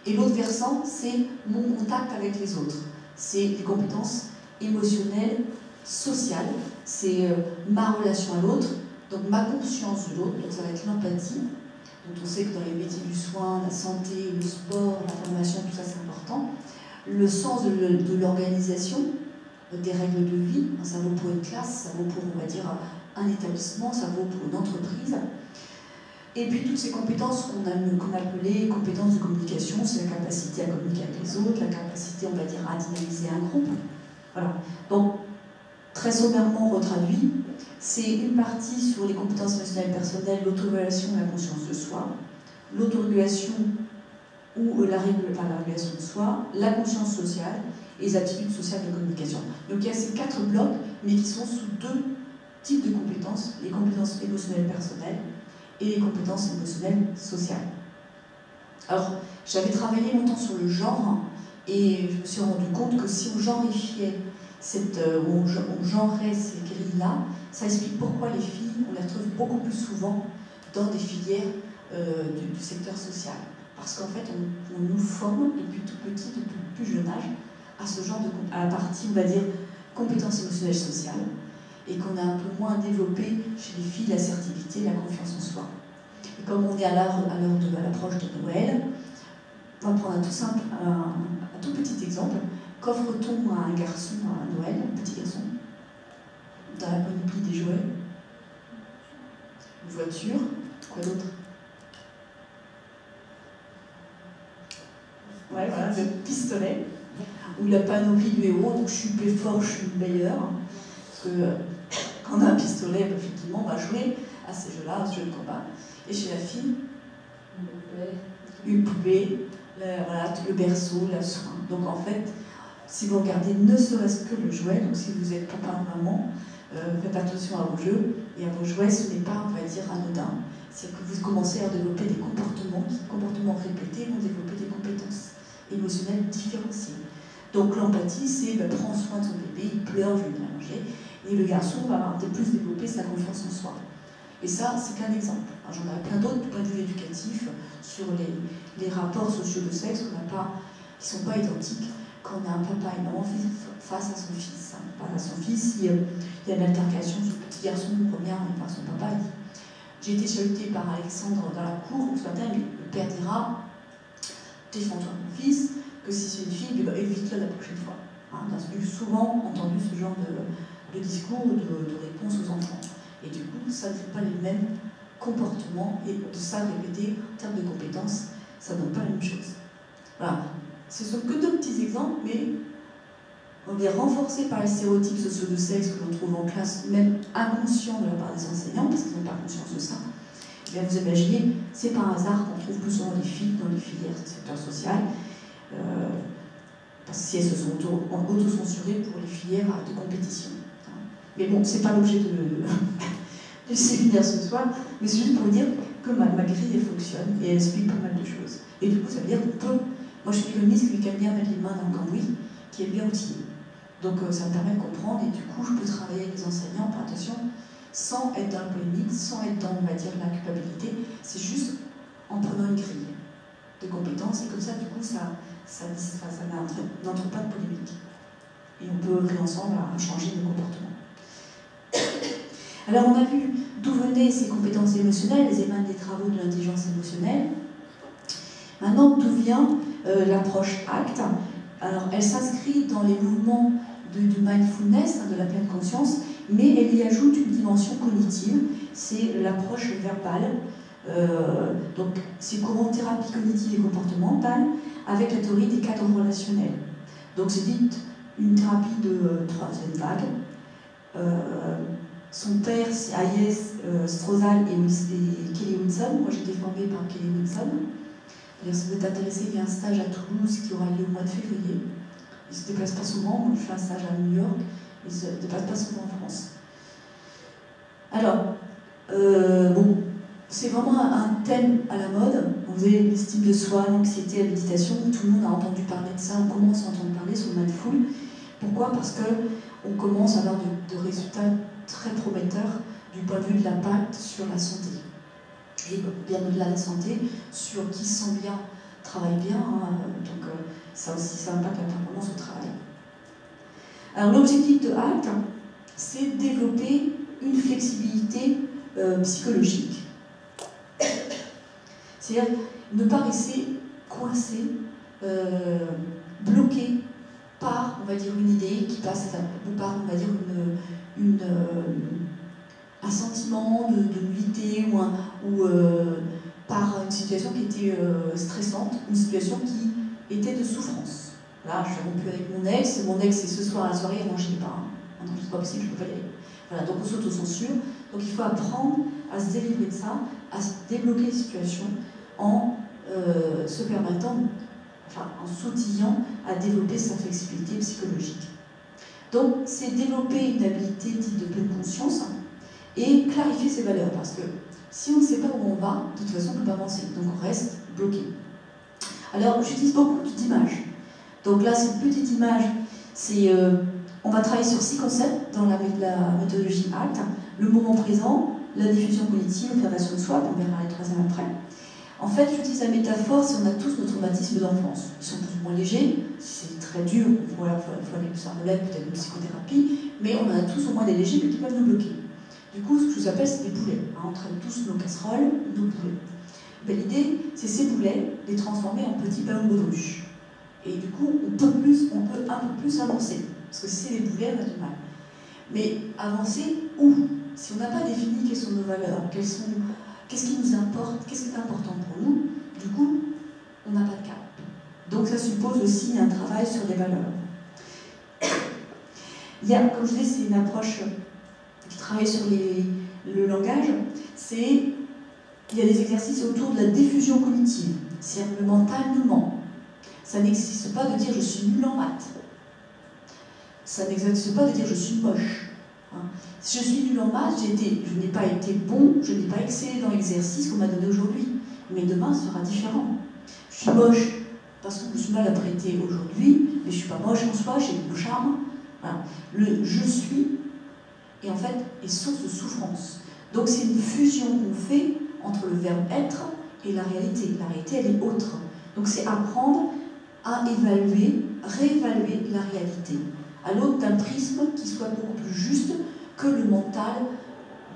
Et l'autre versant, c'est mon contact avec les autres. C'est les compétences émotionnelles, sociales. C'est ma relation à l'autre, donc ma conscience de l'autre. Donc ça va être l'empathie. Donc on sait que dans les métiers du soin, la santé, le sport, la formation, tout ça c'est important. Le sens de l'organisation, des règles de vie. Ça vaut pour une classe, ça vaut pour, on va dire, un établissement, ça vaut pour une entreprise. Et puis toutes ces compétences qu'on appelait compétences de communication, c'est la capacité à communiquer avec les autres, la capacité, on va dire, à dynamiser un groupe. Voilà. Donc, très sommairement retraduit, c'est une partie sur les compétences émotionnelles personnelles, l'autorégulation et la conscience de soi, l'autorégulation ou la régulation de soi, la conscience sociale et les attitudes sociales de communication. Donc il y a ces 4 blocs, mais qui sont sous 2 types de compétences, les compétences émotionnelles personnelles et les compétences émotionnelles sociales. Alors, j'avais travaillé longtemps sur le genre, et je me suis rendu compte que si on genrifiait, on genrait ces grilles-là, ça explique pourquoi les filles, on les retrouve beaucoup plus souvent dans des filières du secteur social. Parce qu'en fait, on nous forme depuis tout petit, depuis le plus jeune âge, à ce genre à la partie, on va dire, compétences émotionnelles sociales, et qu'on a un peu moins développé chez les filles l'assertivité, la confiance en soi. Et comme on est à l'approche de Noël, on va prendre un tout petit exemple. Qu'offre-t-on à un garçon à Noël, un petit garçon, dans la panoplie des jouets? une voiture, quoi d'autre? Ouais, voilà, le pistolet, ou la panoplie du héros, donc je suis plus fort, je suis le meilleur. Parce que quand on a un pistolet, effectivement, on va jouer à ces jeux-là, à ce jeu de combat. Et chez la fille, une poupée, voilà, tout le berceau, la soin. Donc en fait, si vous regardez ne serait-ce que le jouet, donc si vous êtes papa ou maman, faites attention à vos jeux et à vos jouets, ce n'est pas, on va dire, anodin. C'est que vous commencez à développer des comportements répétés vont développer des compétences émotionnelles différenciées. Donc l'empathie, c'est prendre soin de son bébé, il pleure, je lui donne à manger, et le garçon va avoir peut-être plus développer sa confiance en soi. Et ça, c'est qu'un exemple. J'en ai plein d'autres du point de vue éducatif sur les rapports sociaux de sexe qui ne sont pas identiques quand on a un papa et une maman face à son fils. Face à son fils, il y a une altercation, ce petit garçon revient par son papa et dit « J'ai été chahuté par Alexandre dans la cour, ce matin, le père dira « Défends-toi mon fils, que si c'est une fille, évite-le la prochaine fois. » On a souvent entendu ce genre de discours ou de réponse aux enfants. Et du coup, ça ne fait pas les mêmes comportements et de ça répéter en termes de compétences, ça ne donne pas la même chose. Voilà. Ce sont que deux petits exemples, mais on est renforcé par les stéréotypes sociaux de sexe que l'on trouve en classe, même inconscients de la part des enseignants, parce qu'ils n'ont pas conscience de ça. Et bien vous imaginez, c'est par hasard qu'on trouve plus souvent des filles dans les filières du secteur social, parce que si elles se sont auto-censurées pour les filières de compétition. Mais bon, c'est pas l'objet du séminaire ce soir, mais c'est juste pour dire que ma grille elle fonctionne et elle explique pas mal de choses. Et du coup, ça veut dire qu'on peut. Moi, je suis féministe qui aime bien mettre les mains dans le cambouis, qui est bien outillé. Donc, ça me permet de comprendre et du coup, je peux travailler avec les enseignants, par attention, sans être dans la polémique, sans être dans, on va dire, la culpabilité. C'est juste en prenant une grille de compétences et comme ça, du coup, ça n'entre pas de polémique. Et on peut œuvrer ensemble à changer nos comportements. Alors on a vu d'où venaient ces compétences émotionnelles, elles émanent des travaux de l'intelligence émotionnelle. Maintenant, d'où vient l'approche ACT? Alors elle s'inscrit dans les mouvements du mindfulness, de la pleine conscience, mais elle y ajoute une dimension cognitive, c'est l'approche verbale. Donc c'est courant de thérapie cognitive et comportementale avec la théorie des cadres relationnels. Donc c'est dit une thérapie de troisième vague. Son père, c'est Hayes Strozal et Kelly Wilson. Moi, j'ai été formée par Kelly Wilson. D'ailleurs, si vous êtes intéressé, il y a un stage à Toulouse qui aura lieu au mois de février. Il ne se déplace pas souvent. Moi, je fais un stage à New York. Il ne se déplace pas souvent en France. Alors, bon, c'est vraiment un thème à la mode. Vous avez l'estime de soi, l'anxiété, la méditation. Tout le monde a entendu parler de ça. On commence à entendre parler sur le mindful. Pourquoi? Parce qu'on commence à avoir de résultats très prometteurs du point de vue de l'impact sur la santé. Et bien au-delà de la santé, sur qui se sent bien, travaille bien, donc ça aussi, ça impacte la performance au travail. Alors l'objectif de ACT, c'est de développer une flexibilité psychologique. C'est-à-dire ne pas rester coincé, bloqué par, on va dire, une idée qui passe, ou par, on va dire, un sentiment de nullité ou par une situation qui était stressante, une situation qui était de souffrance. Là, je suis rompue avec mon ex c'est ce soir à la soirée, non, je n'y vais pas. Non, c'est pas possible, je ne peux pas y aller. Voilà, donc on s'auto-censure. Donc il faut apprendre à se délivrer de ça, à se débloquer les situations en se permettant, enfin, en s'outillant à développer sa flexibilité psychologique. Donc, c'est développer une habilité dite de pleine conscience et clarifier ses valeurs. Parce que si on ne sait pas où on va, de toute façon, on ne peut pas avancer. Donc, on reste bloqué. Alors, j'utilise beaucoup d'images. Donc là, c'est une petite image. On va travailler sur 6 concepts dans la méthodologie ACT. Le moment présent, la diffusion cognitive, l'observation de soi, on verra les 3e après. En fait, j'utilise la métaphore si on a tous nos traumatismes d'enfance. Ils sont plus ou moins légers, c'est très dur, il faut aller plus en relève, peut-être une psychothérapie, mais on en a tous au moins des légers mais qui peuvent nous bloquer. Du coup, ce que je vous appelle, c'est des boulets. On traîne tous nos casseroles, nos boulets. Ben, l'idée, c'est ces boulets, les transformer en petits ballons de baudruche. Et du coup, on peut un peu plus avancer. Parce que si c'est des boulets, on a du mal. Mais avancer où? si on n'a pas défini quelles sont nos valeurs, qu'est-ce qui nous importe, qu'est-ce qui est important pour nous, du coup, on n'a pas de cap. Donc ça suppose aussi un travail sur des valeurs. Il y a, comme je dis, c'est une approche qui travaille sur le langage, il y a des exercices autour de la diffusion cognitive. C'est-à-dire le mental nous ment. Ça n'existe pas de dire je suis nul en maths. Ça n'existe pas de dire je suis moche. Si je suis nul en maths, je n'ai pas été bon, je n'ai pas excellé dans l'exercice qu'on m'a donné aujourd'hui. Mais demain sera différent. Je suis moche parce que je me suis mal apprêtée aujourd'hui, mais je ne suis pas moche en soi, j'ai du charme. Voilà. Le je suis est en fait source de souffrance. Donc c'est une fusion qu'on fait entre le verbe être et la réalité. La réalité, elle est autre. Donc c'est apprendre à évaluer, réévaluer la réalité, à l'aune d'un prisme qui soit beaucoup plus juste que le mental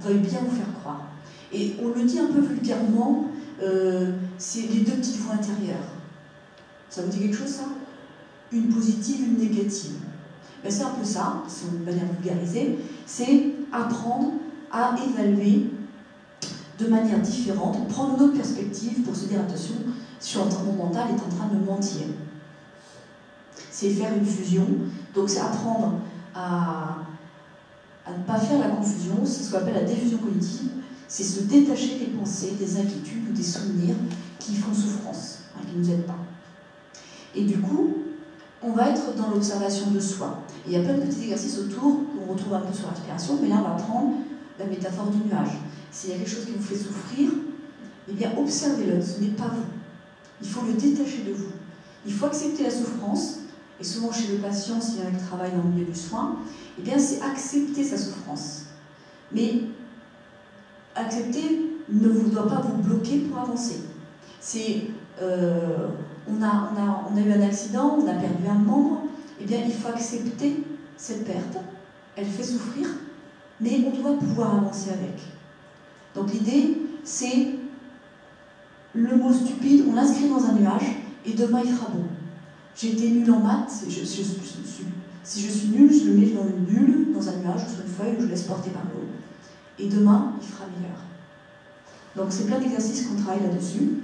veuille bien vous faire croire. Et on le dit un peu vulgairement, c'est les deux petites voix intérieures. Ça vous dit quelque chose, ça? Une positive, une négative. Ben, c'est un peu ça, c'est une manière vulgarisée, c'est apprendre à évaluer de manière différente, prendre une autre perspective pour se dire attention, mon mental est en train de me mentir. C'est faire une fusion, donc c'est apprendre à ne pas faire la confusion, c'est ce qu'on appelle la diffusion cognitive, c'est se détacher des pensées, des inquiétudes ou des souvenirs qui font souffrance, qui ne nous aident pas. Et du coup, on va être dans l'observation de soi. Et il y a plein de petits exercices autour qu'on retrouve un peu sur l'inspiration, mais là on va prendre la métaphore du nuage. S'il y a quelque chose qui vous fait souffrir, eh bien observez-le, ce n'est pas vous. Il faut le détacher de vous. Il faut accepter la souffrance, et souvent chez le patient, s'il y en a qui travaillent dans le milieu du soin, eh bien c'est accepter sa souffrance. Mais accepter ne doit pas vous bloquer pour avancer. On a eu un accident, on a perdu un membre, eh bien il faut accepter cette perte, elle fait souffrir, mais on doit pouvoir avancer avec. Donc l'idée, c'est le mot stupide, on l'inscrit dans un nuage, et demain il fera beau. J'ai été nulle en maths, si je suis nulle, je le mets dans une bulle, dans un nuage, sur une feuille, où je laisse porter par l'eau. Et demain, il fera meilleur. Donc c'est plein d'exercices qu'on travaille là-dessus.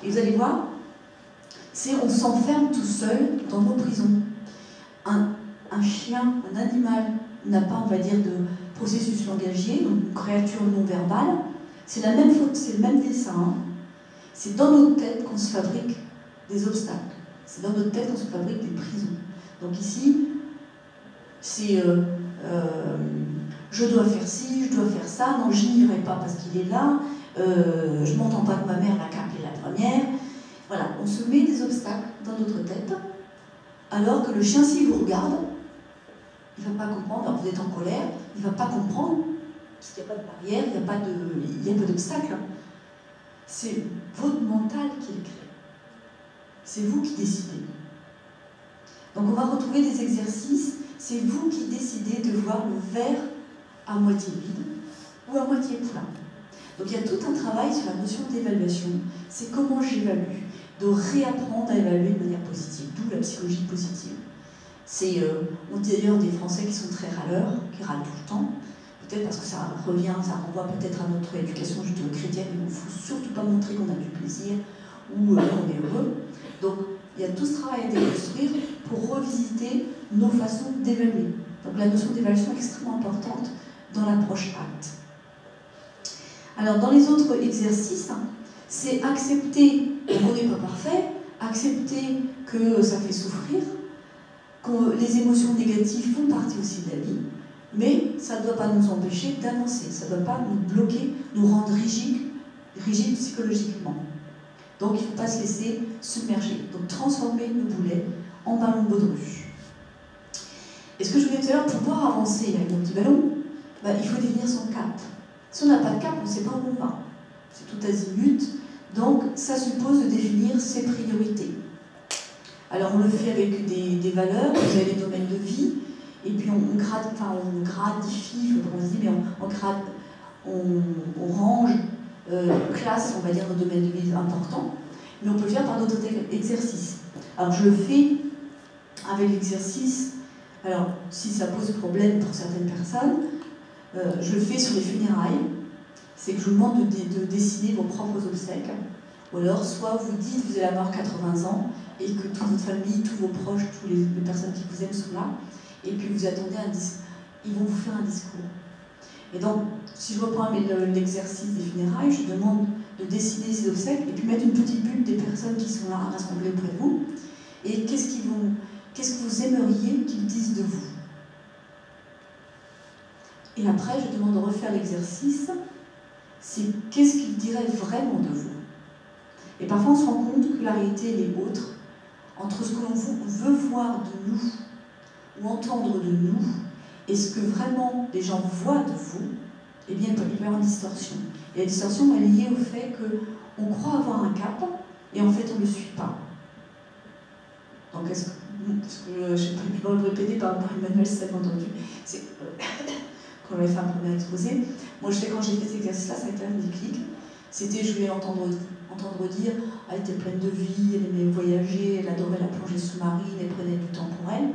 Et vous allez voir, on s'enferme tout seul dans nos prisons. Un chien, un animal n'a pas, on va dire, de processus langagier, donc une créature non verbale. C'est la même faute, c'est le même dessin. Hein. C'est dans notre tête qu'on se fabrique des obstacles. C'est dans notre tête qu'on se fabrique des prisons. Donc ici, c'est je dois faire ci, je dois faire ça, non, je n'irai pas parce qu'il est là, je m'entends pas que ma mère l'a appelée la première. Voilà, on se met des obstacles dans notre tête, alors que le chien, s'il vous regarde, il ne va pas comprendre, alors vous êtes en colère, il ne va pas comprendre, parce qu'il n'y a pas de barrière, il n'y a pas d'obstacle. C'est votre mental qui le crée. C'est vous qui décidez. Donc on va retrouver des exercices, c'est vous qui décidez de voir le verre à moitié vide ou à moitié plein. Donc il y a tout un travail sur la notion d'évaluation, c'est comment j'évalue, de réapprendre à évaluer de manière positive, d'où la psychologie positive. On dit d'ailleurs des Français qui sont très râleurs, qui râlent tout le temps, peut-être parce que ça renvoie peut-être à notre éducation judéo-chrétienne, il ne faut surtout pas montrer qu'on a du plaisir ou qu'on est heureux. Donc il y a tout ce travail à déconstruire pour revisiter nos façons d'évaluer. Donc la notion d'évaluation est extrêmement importante dans l'approche acte. Alors dans les autres exercices, c'est accepter qu'on n'est pas parfait, accepter que ça fait souffrir, que les émotions négatives font partie aussi de la vie, mais ça ne doit pas nous empêcher d'avancer, ça ne doit pas nous bloquer, nous rendre rigides psychologiquement. Donc il ne faut pas se laisser submerger, donc transformer le boulet en ballon de baudruche. Et ce que je vous disais tout à l'heure, pour pouvoir avancer avec nos petits ballons, il faut définir son cap. Si on n'a pas de cap, on ne sait pas où on va. C'est tout azimut. Donc, ça suppose de définir ses priorités. Alors, on le fait avec des valeurs, vous avez les domaines de vie, et puis on gradifie, on se dit, mais on range, classe, on va dire, nos domaines de vie importants, mais on peut le faire par d'autres exercices. Alors, je le fais avec l'exercice, alors, si ça pose problème pour certaines personnes, je le fais sur les funérailles, c'est que je vous demande de dessiner vos propres obsèques. Ou alors, soit vous dites que vous avez la mort 80 ans et que toute votre famille, tous vos proches, toutes les personnes qui vous aiment sont là, et puis vous attendez ils vont vous faire un discours. Et donc, si je reprends l'exercice des funérailles, je demande de dessiner ces obsèques et puis mettre une petite bulle des personnes qui sont là rassemblées auprès de vous. Et qu'est-ce que vous aimeriez qu'ils disent de vous? Et après, je demande de refaire l'exercice, c'est qu'est-ce qu'ils diraient vraiment de vous? Et parfois, on se rend compte que la réalité, elle est autre, entre ce que l'on veut voir de nous, ou entendre de nous, et ce que vraiment les gens voient de vous, eh bien, il peut y avoir une distorsion. Et la distorsion est liée au fait qu'on croit avoir un cap, et en fait, on ne le suit pas. Donc, est-ce que je n'ai pas le répéter par rapport à Emmanuel, c'est entendu, c'est quand on avait fait un premier exposé, moi, quand j'ai fait cet exercice-là, ça a été un déclic. C'était, je voulais entendre dire, elle était pleine de vie, elle aimait voyager, elle adorait la plongée sous-marine, elle prenait du temps pour elle.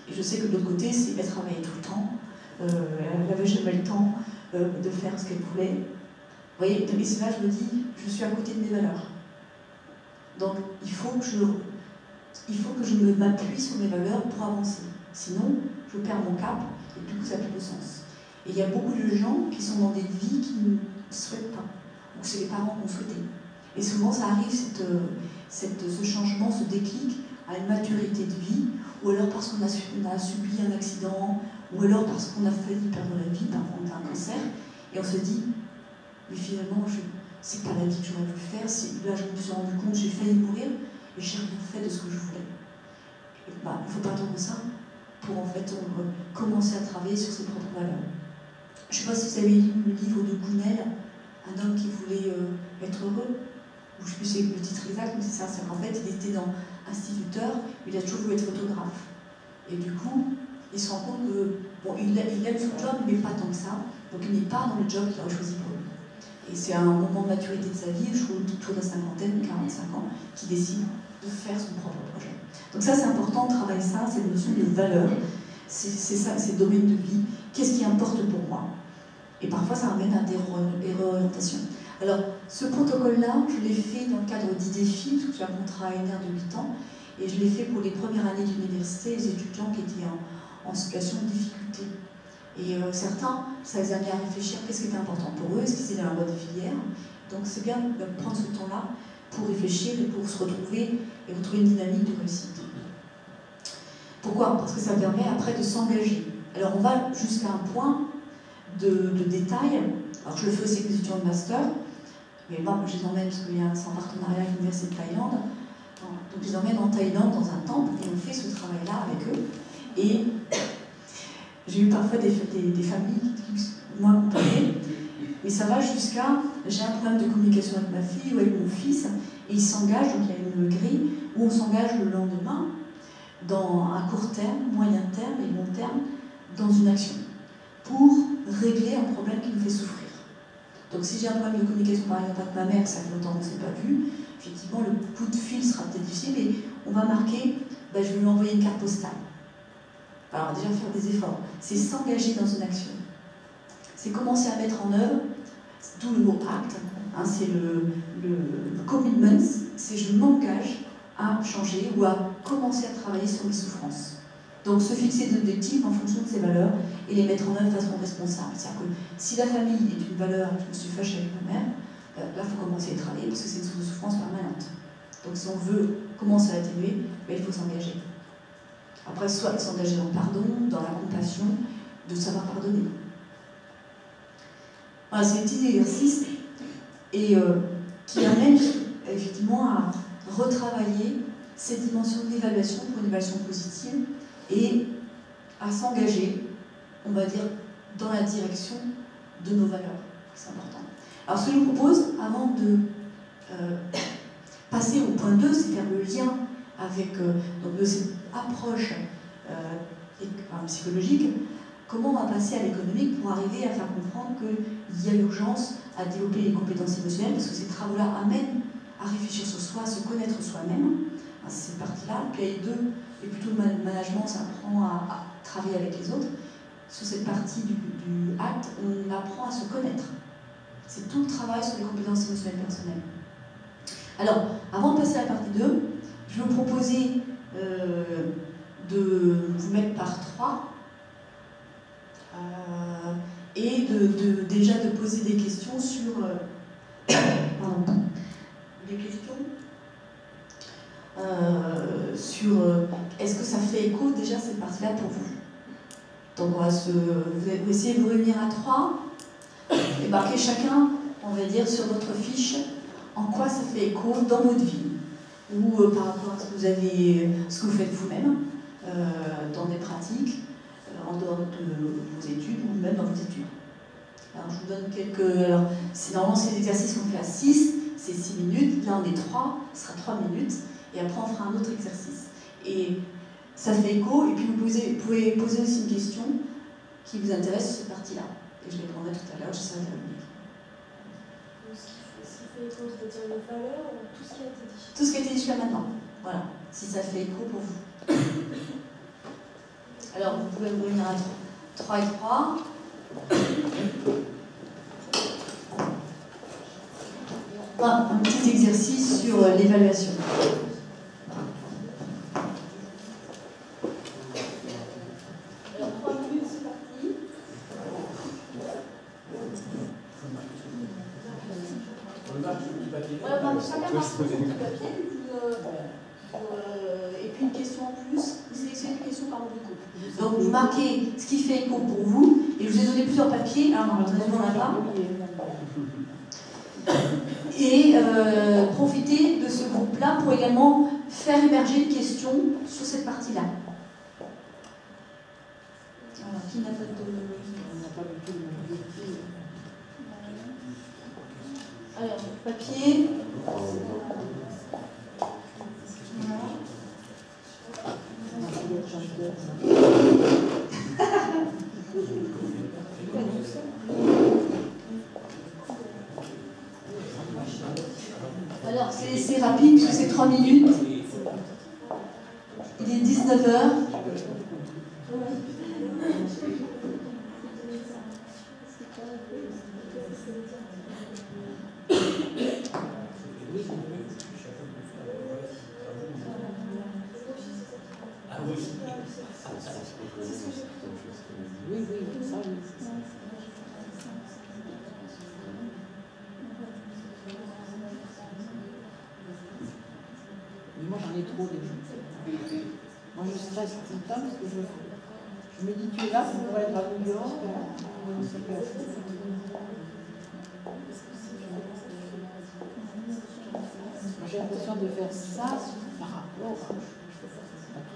Et je sais que de l'autre côté, elle travaillait tout le temps, elle n'avait jamais le temps de faire ce qu'elle voulait. Vous voyez, et c'est là je me dis, je suis à côté de mes valeurs. Donc il faut que je m'appuie sur mes valeurs pour avancer. Sinon, je perds mon cap et du coup ça n'a plus de sens. Et il y a beaucoup de gens qui sont dans des vies qui ne souhaitent pas, ou que c'est les parents qui ont souhaité. Et souvent ça arrive, ce changement, ce déclic à une maturité de vie, ou alors parce qu'on a subi un accident, ou alors parce qu'on a failli perdre la vie, par exemple un cancer, et on se dit, mais finalement, c'est pas la vie que j'aurais pu faire, là je me suis rendu compte, j'ai failli mourir, et j'ai rien fait de ce que je voulais. Et il ne faut pas attendre ça pour en fait commencer à travailler sur ses propres valeurs. Je ne sais pas si vous avez lu le livre de Gounel, un homme qui voulait être heureux, ou je ne sais plus c'est le titre exact, mais c'est ça, c'est qu'en fait il était instituteur, il a toujours voulu être photographe. Et du coup, il se rend compte que, bon, il aime son job, mais pas tant que ça, donc il n'est pas dans le job qu'il aurait choisi pour lui. Et c'est un moment de maturité de sa vie, je trouve autour de la cinquantaine, 45 ans, qui décide de faire son propre projet. Donc ça, c'est important de travailler ça, cette notion de valeur. C'est ça, c'est le domaine de vie. Qu'est-ce qui importe pour moi? Et parfois, ça amène à des réorientations. Alors, ce protocole-là, je l'ai fait dans le cadre d'IDEFI, parce que j'ai un contrat ANR de 8 ans, et je l'ai fait pour les premières années d'université, les étudiants qui étaient en situation de difficulté. Et certains, ça les a amenés à réfléchir qu'est-ce qui était important pour eux, est-ce qu'ils étaient dans la bonne filière. Donc c'est bien de prendre ce temps-là pour réfléchir et pour se retrouver et retrouver une dynamique de réussite. Pourquoi? Parce que ça permet après de s'engager. Alors on va jusqu'à un point de détail. Alors je le fais aussi avec les étudiants de master, mais moi je les emmène parce qu'il y a un partenariat avec l'Université de Thaïlande. Donc je les emmène en Thaïlande dans un temple et on fait ce travail-là avec eux. Et j'ai eu parfois des familles qui m'ont accompagnée, mais ça va jusqu'à j'ai un problème de communication avec ma fille ou avec mon fils, et ils s'engagent, donc il y a une grille où on s'engage le lendemain dans un court terme, moyen terme et long terme dans une action pour régler un problème qui nous fait souffrir. Donc si j'ai un problème de communication par exemple avec ma mère, que ça fait longtemps qu'on ne s'est pas vu, effectivement le coup de fil sera peut-être difficile, mais on va marquer, je vais lui envoyer une carte postale. Alors déjà faire des efforts, c'est s'engager dans une action. C'est commencer à mettre en œuvre, d'où le mot acte, hein, c'est le commitment, c'est je m'engage à changer ou à commencer à travailler sur mes souffrances. Donc se fixer des objectifs en fonction de ses valeurs et les mettre en œuvre de façon responsable. C'est-à-dire que si la famille est une valeur, je me suis fâchée avec ma mère, là il faut commencer à y travailler parce que c'est une source de souffrance permanente. Donc si on veut commencer à l'atténuer, il faut s'engager. Après, soit s'engager dans le pardon, dans la compassion, de savoir pardonner. Voilà, c'est un petit exercice et qui amène effectivement à retravailler cette dimension d'évaluation pour une évaluation positive et à s'engager, on va dire, dans la direction de nos valeurs. C'est important. Alors, ce que je vous propose, avant de passer au point 2, c'est faire le lien avec donc, de cette approche psychologique, comment on va passer à l'économique pour arriver à faire comprendre qu'il y a urgence à développer les compétences émotionnelles, parce que ces travaux-là amènent à réfléchir sur soi, à se connaître soi-même. C'est cette partie-là. Puis il y a les deux, et plutôt le management, ça apprend à travailler avec les autres. sur cette partie du acte, on apprend à se connaître. C'est tout le travail sur les compétences émotionnelles personnelles. Alors, avant de passer à la partie 2, je vais vous proposer de vous mettre par 3 et déjà de poser des questions sur... pardon, des questions sur est-ce que ça fait écho déjà cette partie-là pour vous. Donc on va vous essayer de vous réunir à 3 et marquer chacun, on va dire, sur votre fiche en quoi ça fait écho dans votre vie ou par rapport à ce que vous faites vous-même dans des pratiques en dehors de vos études ou même dans vos études. Alors je vous donne quelques... Alors, normalement c'est l'exercice qu'on fait à 6, c'est 6 minutes, là on est 3, ce sera 3 minutes, et après on fera un autre exercice. Et ça fait écho, et puis vous pouvez poser aussi une question qui vous intéresse sur cette partie-là. Et je les prendrai tout à l'heure, j'essaierai de revenir. Ce qui fait écho, c'est-à-dire les valeurs ou tout ce qui a été dit? Tout ce qui a été dit jusqu'à maintenant. Voilà, si ça fait écho pour vous. Alors vous pouvez vous réunir à 3 et 3. Un petit exercice sur l'évaluation. Alors 3 minutes, c'est parti. Chacun marque sur son petit papier et puis une question en plus. Vous sélectionnez une question par groupe. Donc vous marquez ce qui fait écho pour vous et je vous ai donné plusieurs papiers. Alors on n'en a pas. Et profiter de ce groupe-là pour également faire émerger une question sur cette partie-là. Alors, qui n'a pas de... On n'a pas du tout de... Alors, papier. Alors, c'est rapide puisque c'est 3 minutes. Il est 19h. Moi j'en ai trop déjà. Moi je stresse tout le temps parce que je me dis tu es là pour être à New York. J'ai l'impression de faire ça par rapport à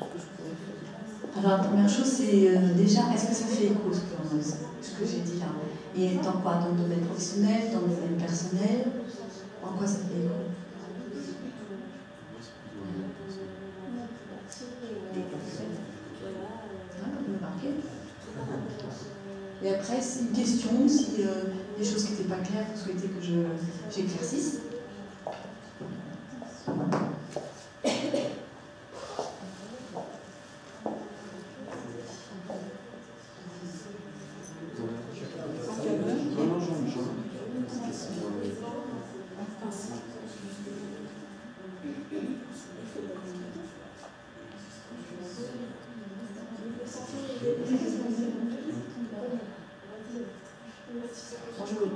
tout ce que je pourrais faire. Alors la première chose c'est déjà, est-ce que ça fait écho ce que j'ai dit là? Et dans quoi? Dans le domaine professionnel, dans le domaine personnel? En quoi ça fait écho? Et après, c'est une question, si des choses qui n'étaient pas claires, vous souhaitez que j'éclaircisse. Moi, je veux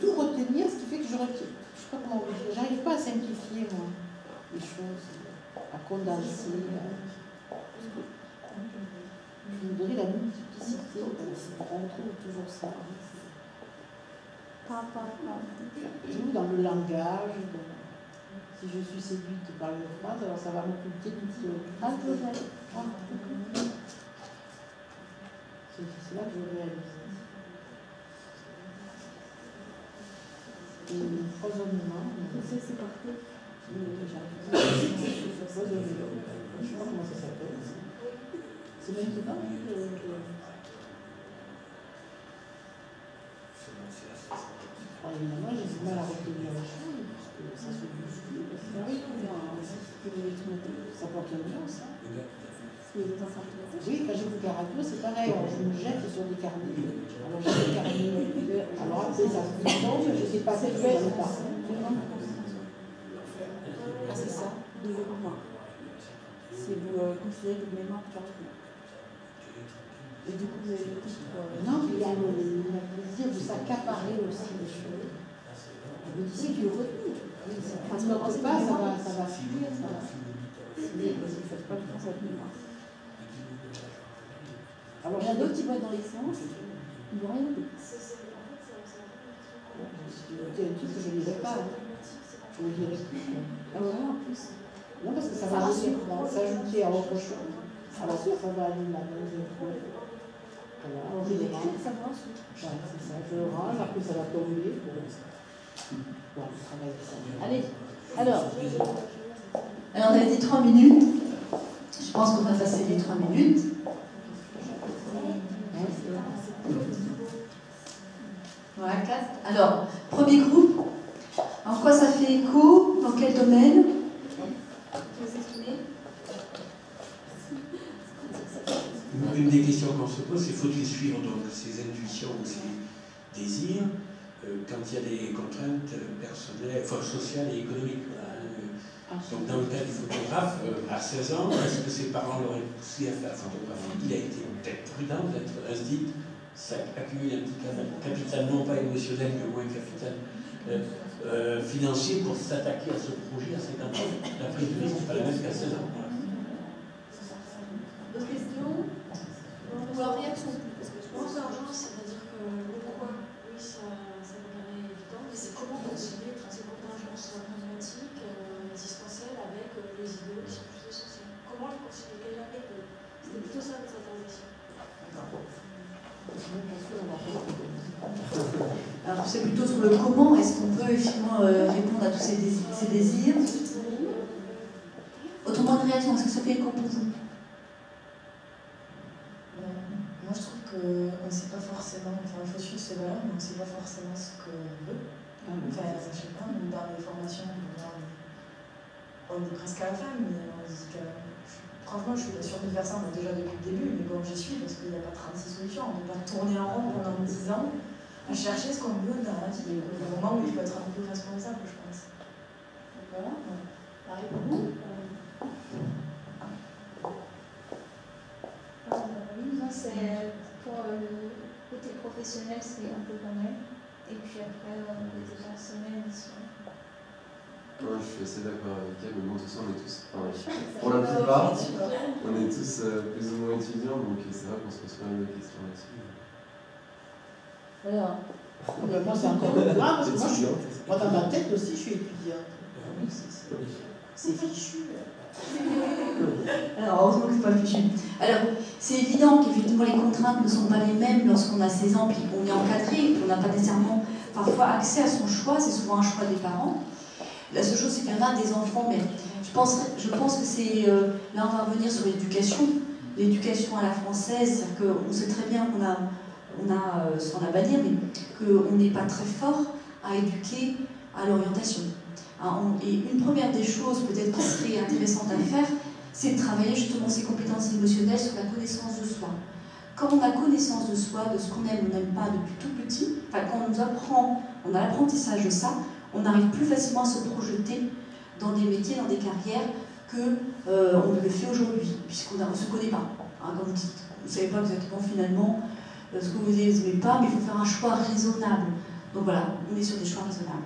tout retenir, ce qui fait que je retiens. Je sais pas comment vous dire. J'arrive pas à simplifier, moi, les choses, à condenser. Je voudrais la multiplicité. On trouve toujours ça. Toujours dans le langage. Si je suis séduite par une phrase, alors ça va m'occulter une petite. C'est là que je réalise. Et le foisonnement. C'est parfait. Je sais pas comment ça s'appelle. C'est maintenant évidemment, j'ai du mal à retenir les choses, parce que ça se bouscule. Ça porte bien, ça. Oui, quand j'écoute la radio, c'est pareil, je me jette sur des carnets. Alors j'ai des carnets. Alors après, ça se tombe, je ne sais pas si je vais ou pas. Ah, c'est ça, de mémoire. Si vous considérez que de mémoire, tu as. Et du coup, vous avez le titre. Non, il y a le plaisir de s'accaparer aussi les choses. Je me disais que retenir. Quand on ne pas, ça va fuir, ça va. Vous ne faites pas de cette mémoire. Alors, il y en a d'autres qui vont être dans les séances, ils ne vont rien dire. C'est un truc que je ne lirai pas. Je ne lirai plus. Ah ouais, en plus. Non, parce que ça va s'ajouter à autre chose. Alors, ça va aller là. Voilà, Alors, je vais écrire, ça va ensuite. Ouais, c'est ça, je le range, après ça va tomber. Bon, je travaille avec ça. Allez, alors, on a dit 3 minutes. Je pense qu'on va passer les 3 minutes. Voilà, 4. Alors, premier groupe. En quoi ça fait écho? Dans quel domaine? Une des questions qu'on se pose, c'est faut-il suivre donc ses intuitions ou ses désirs quand il y a des contraintes personnelles, enfin, sociales et économiques. Donc dans le cas du photographe, à 16 ans, est-ce que ses parents l'auraient poussé à faire la photographie? Il a été peut-être prudent, peut-être instit, ça accumule un petit capital, non pas émotionnel, mais au moins capital financier pour s'attaquer à ce projet à 50 ans. La prise de risque n'est pas la même qu'à 16 ans. D'autres questions? Ou alors réaction? Parce que je pense que l'argent, c'est-à-dire que le pourquoi, oui, ça me paraît évident, mais c'est comment concilier toutes ces contingences pragmatiques, existentielles, avec les idéaux qui sont plus essentiels. Comment les concilier? Quelle est la méthode? C'était plutôt ça notre intervention. Alors c'est plutôt sur le comment, est-ce qu'on peut effectivement répondre à tous ces désirs? Autrement de réaction, est-ce que ça fait écho pour vous? Moi je trouve qu'on ne sait pas forcément, enfin il faut suivre ses valeurs, mais on ne sait pas forcément ce qu'on veut. Enfin, je sais pas, même dans les formations, on est presque à la fin, mais on se dit que franchement je suis pas sûre de faire ça, moi, déjà depuis le début, mais bon j'y suis parce qu'il n'y a pas 36 solutions, on ne peut pas tourner en rond pendant 10 ans à chercher ce qu'on veut dans la vie. Il y a un moment où il faut être un peu responsable, je pense. Donc voilà, pareil pour vous. Oui, moi c'est pour le côté professionnel, c'est un peu quand même. Et puis après, le côté personnel, Ouais, je suis assez d'accord avec elle, mais bon, de toute façon, on est tous, pour la plupart, on est tous plus ou moins étudiants, donc c'est vrai qu'on se pose pas mal de questions là-dessus. Alors, moi, c'est encore plus grave, parce que moi, dans ma tête aussi, je suis étudiante. C'est fichu. alors heureusement que c'est pas fichu. Alors, c'est évident qu'effectivement les contraintes ne sont pas les mêmes lorsqu'on a 16 ans, puis on est encadré, on n'a pas nécessairement parfois accès à son choix, c'est souvent un choix des parents. La seule chose, c'est qu'il y en a des enfants, mais je pense que c'est... là, on va revenir sur l'éducation à la française, c'est-à-dire qu'on sait très bien qu'on a sans la bannir, mais qu'on n'est pas très fort à éduquer à l'orientation. Et une première des choses, peut-être qui serait intéressante à faire, c'est de travailler justement ces compétences émotionnelles sur la connaissance de soi. Quand on a connaissance de soi, de ce qu'on aime ou n'aime pas depuis tout petit, enfin, quand on nous apprend, on a l'apprentissage de ça, on arrive plus facilement à se projeter dans des métiers, dans des carrières qu'on ne le fait aujourd'hui, puisqu'on ne se connaît pas. Comme vous dites, vous ne savez pas exactement finalement ce que vous n'aimez pas, mais il faut faire un choix raisonnable. Donc voilà, on est sur des choix raisonnables.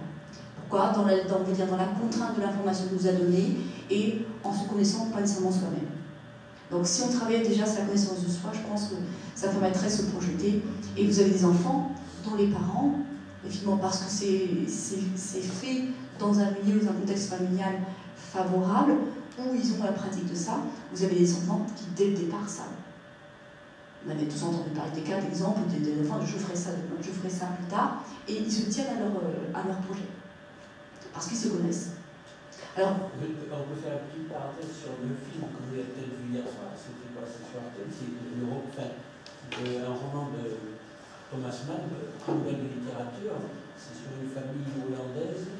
Pourquoi? Dans la contrainte de l'information qu'on nous a donnée et en se connaissant pas nécessairement soi-même. Donc si on travaille déjà sur la connaissance de soi, je pense que ça permettrait de se projeter. Et vous avez des enfants dont les parents, effectivement parce que c'est fait dans un milieu, dans un contexte familial favorable, où ils ont la pratique de ça, vous avez des enfants qui dès le départ savent. On avait tous entendu parler des cas d'exemple des enfants de je ferai ça plus tard, et ils se tiennent à leur projet. Parce qu'ils se connaissent. Alors, on peut faire une petite parenthèse sur le film que vous avez peut-être vu hier soir. C'était quoi? C'est sur Arte, c'est un roman de Thomas Mann, Prix Nobel de littérature. C'est sur une famille hollandaise,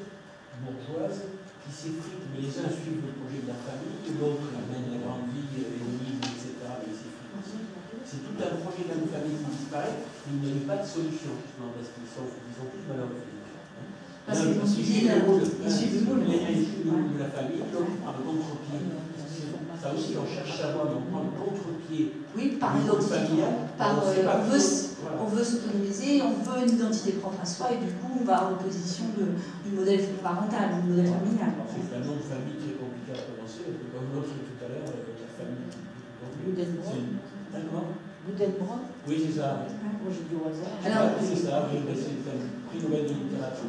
bourgeoise, qui s'effrite, mais les uns suivent le projet de la famille, l'autre mène la grande vie, libre, etc. C'est tout un projet d'une famille qui disparaît, mais il n'y a eu pas de solution, justement, parce qu'ils sont tous malheureux. Parce qu'ils ont suivi le moule. Ils suivent le moule. Il y a le moule de la famille, donc on prend le contre-pied. Ça aussi, on cherche à savoir, mais on prend le contre-pied. Oui, par l'identité. On veut s'autonomiser, on veut une identité propre à soi, et du coup, on va en opposition du modèle parental, du modèle familial. C'est un nom de famille qui est compliqué à prononcer, comme l'autre tout à l'heure, la famille. Budenbrun. Oui, c'est ça. Moi, j'ai dit au hasard. Alors, c'est ça, oui, c'est un prix Nobel de littérature.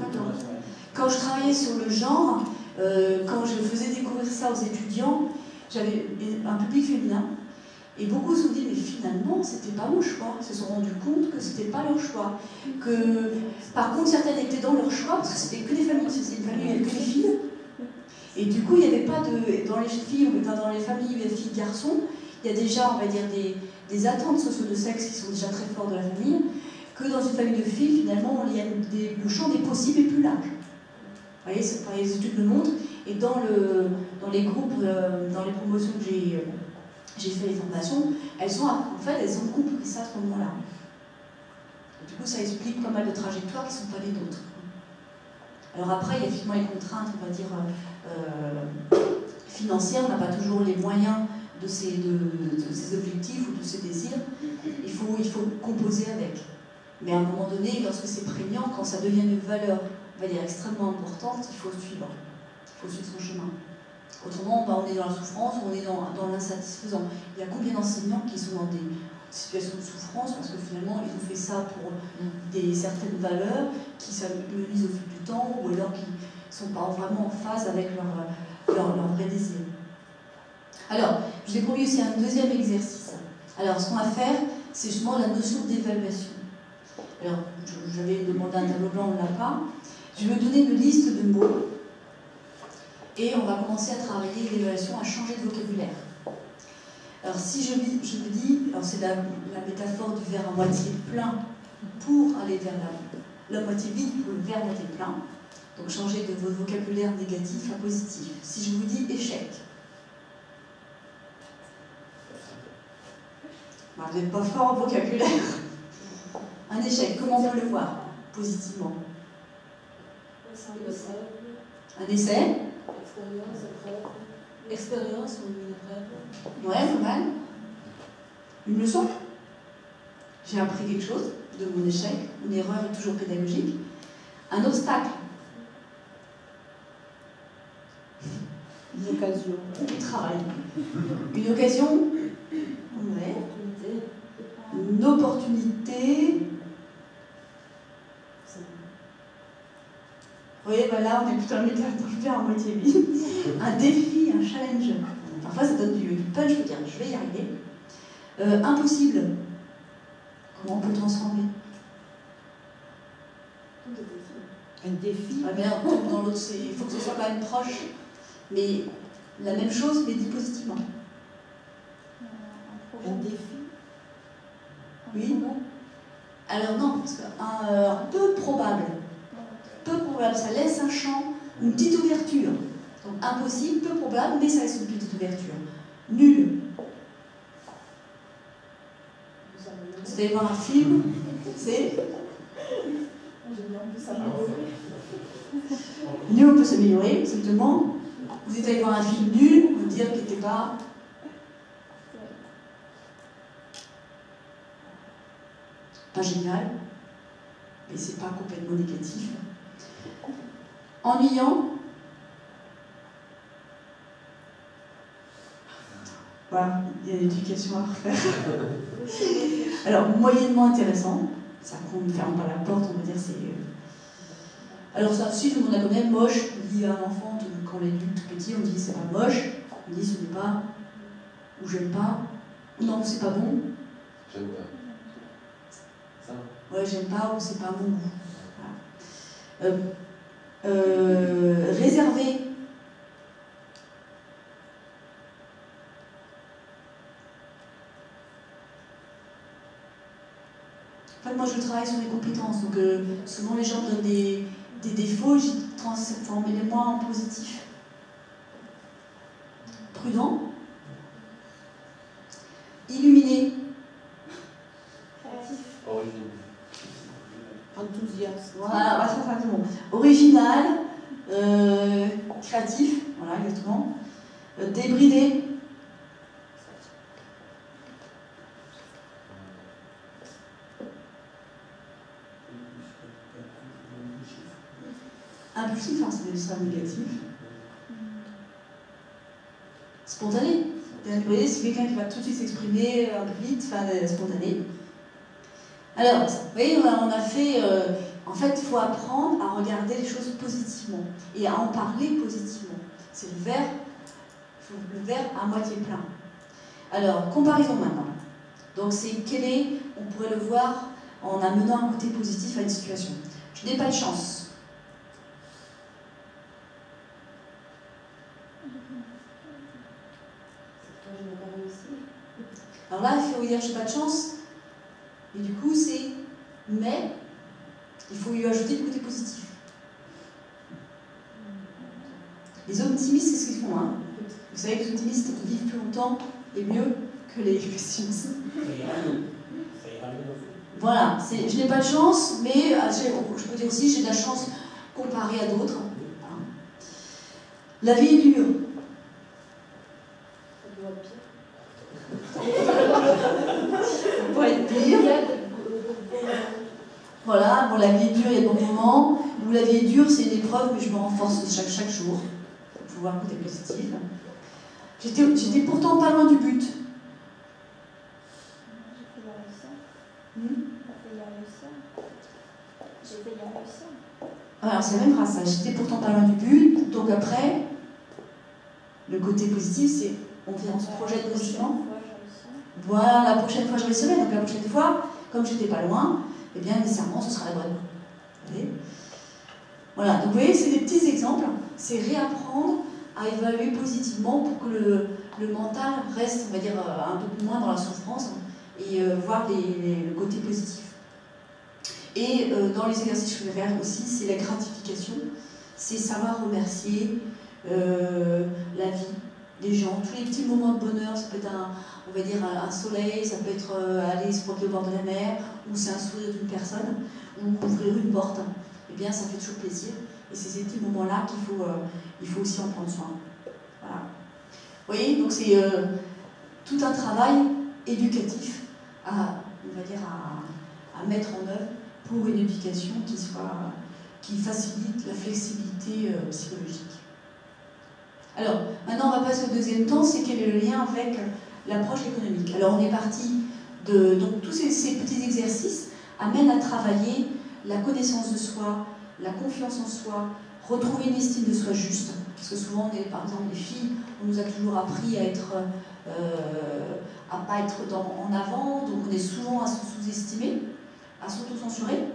Quand je travaillais sur le genre, quand je faisais découvrir ça aux étudiants, j'avais un public féminin, et beaucoup se sont dit, mais finalement, c'était pas mon choix. Ils se sont rendus compte que c'était pas leur choix. Que, par contre, certaines étaient dans leur choix, parce que c'était que des familles, c'était une famille avec que des filles. Et du coup, il n'y avait pas de. Dans les filles, dans les familles filles-garçons, il y a déjà, on va dire, des attentes sociaux de sexe qui sont déjà très fortes de la famille, que dans une famille de filles, finalement, le champ des possibles est plus large. Vous voyez, les études le montrent, et dans les groupes, dans les promotions que j'ai fait les formations, elles ont compris ça à ce moment-là. Du coup, ça explique pas mal de trajectoires qui ne sont pas les nôtres. Alors après, il y a effectivement les contraintes, on va dire, financières, on n'a pas toujours les moyens de ces objectifs ou de ces désirs. Il faut composer avec. Mais à un moment donné, lorsque c'est prégnant, quand ça devient une valeur, on va dire, extrêmement importante, il faut suivre. Il faut suivre son chemin. Autrement, on est dans la souffrance, on est dans l'insatisfaisant. Il y a combien d'enseignants qui sont dans des situations de souffrance parce que finalement, ils ont fait ça pour certaines valeurs qui s'amenuisent au fil du temps ou alors qui ne sont pas vraiment en phase avec leur vrai désir. Alors, je vous ai promis aussi un deuxième exercice. Alors, ce qu'on va faire, c'est justement la notion d'évaluation. Alors, j'avais demandé un tableau blanc, on ne l'a pas. Je vais vous donner une liste de mots et on va commencer à travailler l'évaluation, à changer de vocabulaire. Alors, si je vous dis, alors c'est la métaphore du verre à moitié plein pour aller vers la moitié vide pour le verre à moitié plein. Donc, changer de votre vocabulaire négatif à positif. Si je vous dis échec, vous n'êtes pas fort en vocabulaire. Un échec, comment on peut le voir positivement? Un essai. Expérience ou une épreuve. Ouais, pas mal. Une leçon. J'ai appris quelque chose de mon échec. Une erreur est toujours pédagogique. Un obstacle. Une occasion. Du travail. Une occasion. Ouais. Une opportunité. Vous voyez, bah là, on est plutôt dans le verre à moitié vide. Un défi, un challenge. Parfois, ça donne du punch, je veux dire, je vais y arriver. Impossible. Comment on peut transformer? Un défi. Ah bien, on tombe dans l'autre, il faut que ce soit quand même proche, mais la même chose, mais dit positivement. Un défi. Oui. Alors non, parce que peu probable. Peu probable, ça laisse un champ, une petite ouverture. Donc impossible, peu probable, mais ça laisse une petite ouverture. Nul. Vous allez voir un film, c'est... Nul, on peut s'améliorer, exactement. Vous êtes allé voir un film nul, vous dire qu'il n'était pas... pas génial, mais c'est pas complètement négatif. Ennuyant. Voilà, il y a l'éducation à refaire. Alors, moyennement intéressant, ça ne ferme pas la porte, on va dire c'est... Alors ça, si tout le monde la connaît, moche, on dit à un enfant, quand on est tout petit, on dit c'est pas moche, on dit ce n'est pas, ou j'aime pas, non c'est pas bon. J'aime pas. Ça. Ouais, j'aime pas ou c'est pas mon goût. Voilà. Réservé. En fait, moi je travaille sur les compétences, donc souvent les gens donnent des défauts, j'y transforme les moi en positif. Prudent. Illuminé. créatif, voilà exactement. Débridé. Impulsif, hein, c'est ça négatif. Spontané. Débridé, c'est quelqu'un qui va tout de suite s'exprimer un peu vite, enfin spontané. Alors, vous voyez, on a fait. En fait, il faut apprendre à regarder les choses positivement et à en parler positivement. C'est le verre à moitié plein. Alors, comparaison maintenant. Donc, c'est quel est, on pourrait le voir en amenant un côté positif à une situation. Je n'ai pas de chance. Alors là, il faut dire je n'ai pas de chance. Et du coup, c'est mais il faut lui ajouter du côté positif. Les optimistes, c'est ce qu'ils font. Hein. Vous savez que les optimistes vivent plus longtemps et mieux que les pessimistes. Voilà, je n'ai pas de chance, mais je peux dire aussi j'ai de la chance comparée à d'autres. Voilà. La vie est dure. Ça pourrait être pire. Voilà, bon, la vie est dure, il y a de bons moments. Où la vie est dure, c'est une épreuve, mais je me renforce chaque jour pour pouvoir côté positif. J'étais pourtant pas loin du but. Alors c'est la même phrase, ça. J'étais pourtant pas loin du but. Donc après, le côté positif, c'est on se projette positivement. Voilà, la prochaine fois je réussirai. Donc la prochaine fois, comme j'étais pas loin, eh bien nécessairement ce sera la bonne. Vous voyez ? Voilà, donc vous voyez, c'est des petits exemples. C'est réapprendre à évaluer positivement pour que le mental reste, on va dire, un peu moins dans la souffrance et voir le côté positif. Et dans les exercices que je vais faire aussi, c'est la gratification, c'est savoir remercier la vie, les gens, tous les petits moments de bonheur. Ça peut être on va dire un soleil, ça peut être aller se promener au bord de la mer, ou c'est un sourire d'une personne, ou ouvrir une porte. Eh bien, ça fait toujours plaisir. Et c'est ces petits moments-là qu'il faut aussi en prendre soin. Voilà. Vous voyez, donc c'est tout un travail éducatif à mettre en œuvre pour une éducation qui facilite la flexibilité psychologique. Alors, maintenant on va passer au deuxième temps, c'est quel est le lien avec l'approche économique. Alors on est parti donc tous ces petits exercices amènent à travailler la connaissance de soi, la confiance en soi, retrouver une estime de soi juste, parce que souvent, par exemple, les filles, on nous a toujours appris à pas être en avant, donc on est souvent à se sous-estimer, à s'auto-censurer.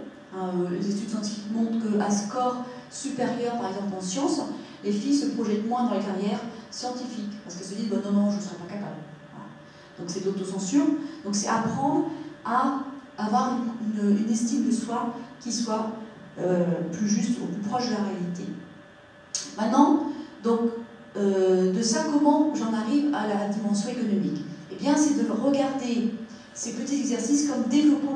Les études scientifiques montrent qu'à score supérieur, par exemple en sciences, les filles se projettent moins dans les carrières scientifiques, parce qu'elles se disent non, je ne serai pas capable. Voilà. Donc c'est de l'autocensure. Donc c'est apprendre à avoir une estime de soi qui soit plus juste, ou plus proche de la réalité. Maintenant, donc, de ça, comment j'en arrive à la dimension économique? Eh bien, c'est de regarder ces petits exercices comme développant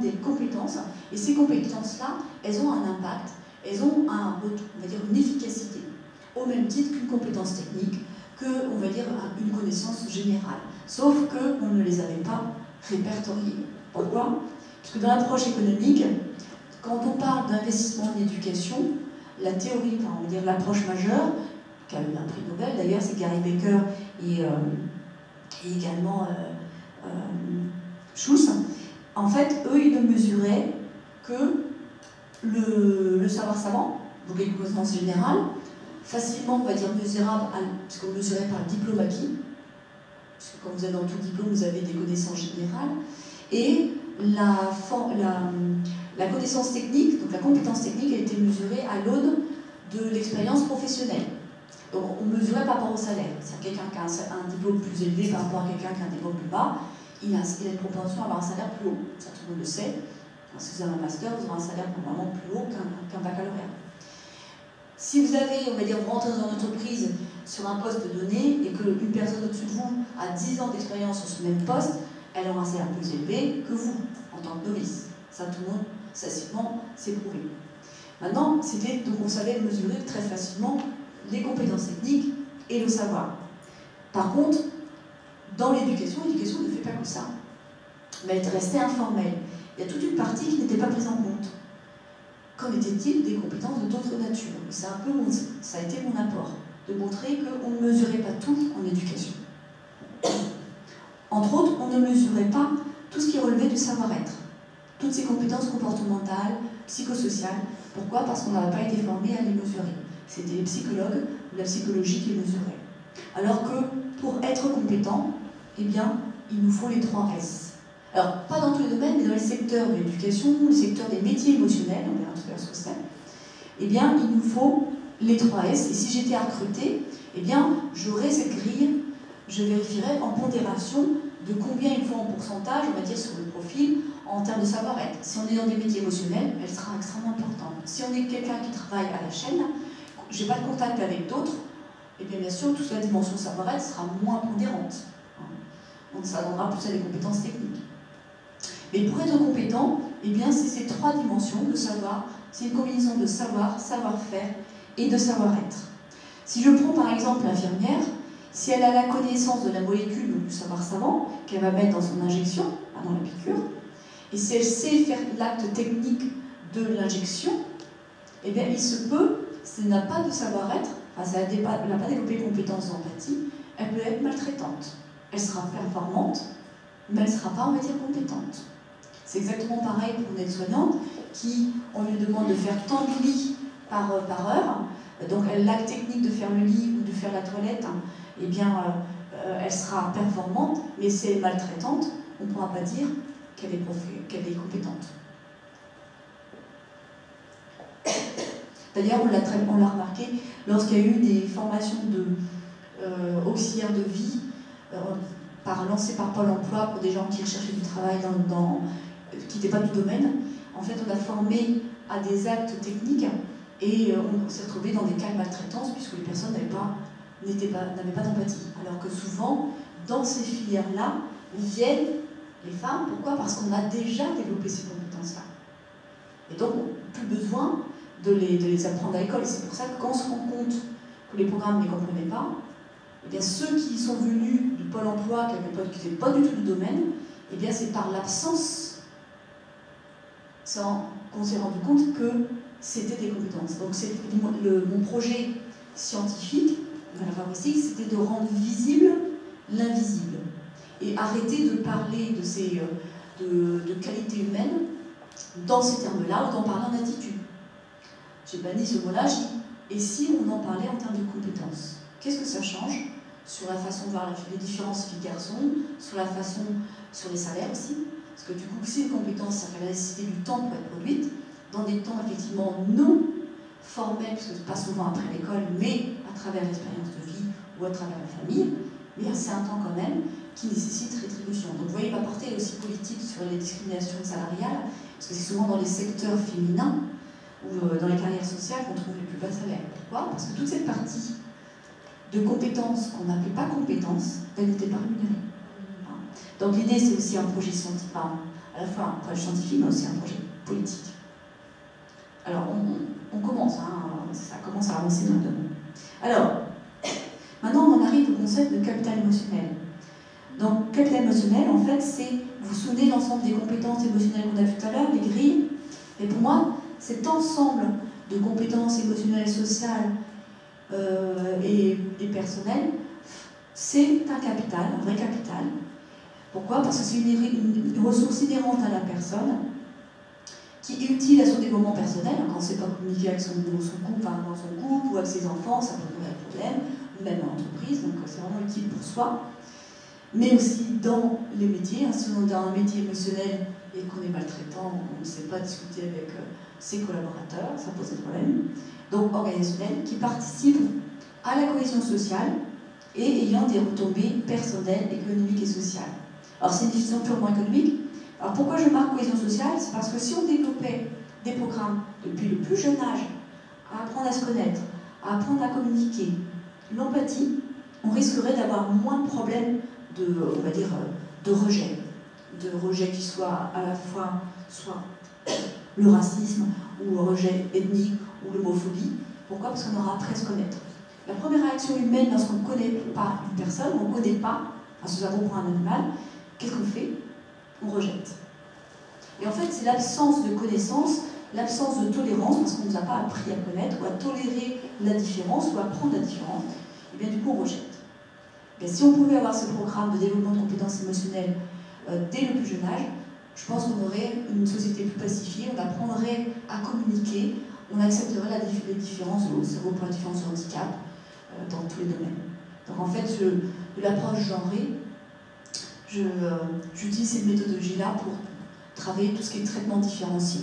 des compétences. Et ces compétences-là, elles ont un impact, elles ont on va dire, une efficacité, au même titre qu'une compétence technique, on va dire, une connaissance générale. Sauf qu'on ne les avait pas répertoriées. Pourquoi? Parce que dans l'approche économique, quand on parle d'investissement en éducation, la théorie, enfin, on va dire l'approche majeure, qui a eu un prix Nobel d'ailleurs, c'est Gary Becker et également Schultz. En fait, eux, ils ne mesuraient que le savoir savant, donc les connaissances générales, facilement, on va dire, mesurable, puisqu'on mesurait par le diplôme acquis, puisque quand vous êtes dans tout diplôme, vous avez des connaissances générales, et la connaissance technique, donc la compétence technique, elle était mesurée à l'aune de l'expérience professionnelle. Donc on mesurait par rapport au salaire. C'est-à-dire quelqu'un qui a un diplôme plus élevé par rapport à quelqu'un qui a un diplôme plus bas, il a une propension à avoir un salaire plus haut. Ça, tout le monde le sait. Si vous avez un master, vous aurez un salaire normalement plus haut qu'un baccalauréat. Si vous avez, on va dire, vous rentrez dans une entreprise sur un poste donné et qu'une personne au-dessus de vous a 10 ans d'expérience sur ce même poste, elle aura un salaire plus élevé que vous, en tant que novice. Ça, tout le monde, facilement, c'est prouvé. Maintenant, donc on savait mesurer très facilement les compétences techniques et le savoir. Par contre, dans l'éducation ne fait pas que ça. Mais elle est restée informelle. Il y a toute une partie qui n'était pas prise en compte. Qu'en était-il des compétences de d'autres natures? C'est un peu ça a été mon apport, de montrer qu'on ne mesurait pas tout en éducation. Entre autres, on ne mesurait pas tout ce qui relevait du savoir-être, toutes ces compétences comportementales, psychosociales. Pourquoi? Parce qu'on n'avait pas été formé à les mesurer. C'était les psychologues ou la psychologie qui les mesuraient. Alors que pour être compétent, eh bien, il nous faut les 3 S. Alors, pas dans tous les domaines, mais dans les secteurs de l'éducation, le secteur des métiers émotionnels, on verra tout à l'heure ce que c'est, eh bien, il nous faut les 3 S. Et si j'étais à recruter, eh bien, j'aurais cette grille, je vérifierais en pondération de combien il faut en pourcentage, on va dire, sur le profil, en termes de savoir-être. Si on est dans des métiers émotionnels, elle sera extrêmement importante. Si on est quelqu'un qui travaille à la chaîne, je n'ai pas de contact avec d'autres, et bien sûr, toute la dimension savoir-être sera moins pondérante. Donc ça donnera plus à des compétences techniques. Mais pour être compétent, eh bien, c'est ces 3 dimensions de savoir, c'est une combinaison de savoir, savoir-faire et de savoir-être. Si je prends par exemple l'infirmière, si elle a la connaissance de la molécule ou du savoir savant qu'elle va mettre dans son injection, dans la piqûre, et si elle sait faire l'acte technique de l'injection, eh bien, il se peut, si elle n'a pas de savoir-être, si elle n'a pas développé les compétences d'empathie, elle peut être maltraitante. Elle sera performante, mais elle ne sera pas, on va dire, compétente. C'est exactement pareil pour une aide-soignante qui, on lui demande de faire tant de lits par heure, donc l'acte technique de faire le lit ou de faire la toilette, eh bien, elle sera performante, mais si elle est maltraitante, on ne pourra pas dire qu'elle est compétente. D'ailleurs, on l'a remarqué lorsqu'il y a eu des formations auxiliaires de vie lancées par Pôle emploi pour des gens qui recherchaient du travail qui n'étaient pas du domaine. En fait, on a formé à des actes techniques et on s'est retrouvé dans des cas de maltraitance puisque les personnes n'avaient pas d'empathie. Alors que souvent, dans ces filières-là, viennent les femmes. Pourquoi? Parce qu'on a déjà développé ces compétences-là. Et donc, plus besoin de les apprendre à l'école. Et c'est pour ça que quand on se rend compte que les programmes ne les comprenaient pas, eh bien, ceux qui sont venus du Pôle emploi, qui n'étaient pas du tout du domaine, eh bien, c'est par l'absence qu'on s'est rendu compte que c'était des compétences. Donc, mon projet scientifique, c'était de rendre visible l'invisible et arrêter de parler de qualité humaine dans ces termes-là ou d'en parler en attitude. J'ai banni ce mot-là, et si on en parlait en termes de compétences? Qu'est-ce que ça change sur la façon de voir les différences filles-garçons, sur les salaires aussi? Parce que du coup, si une compétence, ça fait la nécessité du temps pour être produite, dans des temps effectivement non formels, parce que c'est pas souvent après l'école, mais à travers l'expérience de vie ou à travers la famille, mais c'est un temps quand même qui nécessite rétribution. Donc vous voyez, ma portée est aussi politique sur les discriminations salariales, parce que c'est souvent dans les secteurs féminins ou dans les carrières sociales qu'on trouve les plus bas salaires. Pourquoi? Parce que toute cette partie de compétences qu'on n'appelait pas compétences, elle n'était pas rémunérée. Donc l'idée, c'est aussi un projet scientifique, à la fois un projet scientifique, mais aussi un projet politique. Alors, on commence, ça commence à avancer dans le domaine. Alors, maintenant, on en arrive au concept de capital émotionnel. Donc, capital émotionnel, en fait, c'est, vous vous souvenez, l'ensemble des compétences émotionnelles qu'on a vues tout à l'heure, les grilles. Et pour moi, cet ensemble de compétences émotionnelles, sociales et personnelles, c'est un capital, un vrai capital. Pourquoi? Parce que c'est une ressource inhérente à la personne qui est utile à son développement personnel. Quand on ne sait pas communiquer avec son couple, dans son couple ou avec ses enfants, ça peut poser un problème, ou même en entreprise, donc c'est vraiment utile pour soi. Mais aussi dans les métiers, si on est dans un métier émotionnel et qu'on est maltraitant, on ne sait pas discuter avec ses collaborateurs, ça pose des problèmes. Donc organisationnel, qui participe à la cohésion sociale et ayant des retombées personnelles, économiques et sociales. Alors c'est une définition purement économique. Alors pourquoi je marque cohésion sociale? C'est parce que si on développait des programmes depuis le plus jeune âge, à apprendre à se connaître, à apprendre à communiquer, l'empathie, on risquerait d'avoir moins de problèmes on va dire, de rejet qui soit à la fois soit le racisme ou le rejet ethnique ou l'homophobie. Pourquoi? Parce qu'on aura appris à se connaître. La première réaction humaine lorsqu'on ne connaît pas une personne, on ne connaît pas, ce cerveau pour un animal, qu'est-ce qu'on fait? On rejette. Et en fait, c'est l'absence de connaissance, l'absence de tolérance, parce qu'on ne nous a pas appris à connaître, ou à tolérer la différence, ou à prendre la différence, et bien du coup on rejette. Et si on pouvait avoir ce programme de développement de compétences émotionnelles dès le plus jeune âge, je pense qu'on aurait une société plus pacifiée, on apprendrait à communiquer, on accepterait les différences, le cerveau pour la différence de handicap, dans tous les domaines. Donc en fait, de l'approche genrée, j'utilise cette méthodologie-là pour travailler tout ce qui est traitement différencié,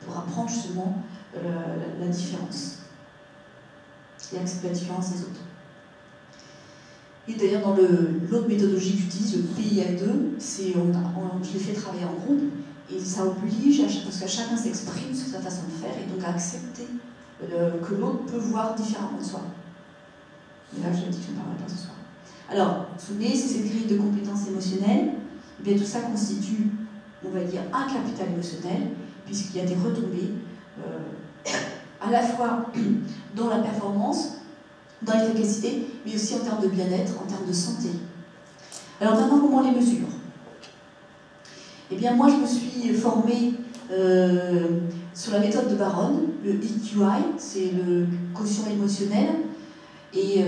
pour apprendre justement la différence et accepter la différence des autres. Et d'ailleurs, dans l'autre méthodologie que j'utilise, le PIA2, je l'ai fait travailler en groupe, et ça oblige, parce que chacun s'exprime sur sa façon de faire, et donc à accepter que l'autre peut voir différemment de soi. Et là, je dis que je ne parlerai pas ce soir. Alors, vous vous souvenez, c'est cette grille de compétences émotionnelles, et bien tout ça constitue, on va dire, un capital émotionnel, puisqu'il y a des retombées, à la fois dans la performance, dans l'efficacité, mais aussi en termes de bien-être, en termes de santé. Alors maintenant, comment on les mesure? Eh bien, moi, je me suis formée sur la méthode de Baron, le EQI, c'est le quotient émotionnel, et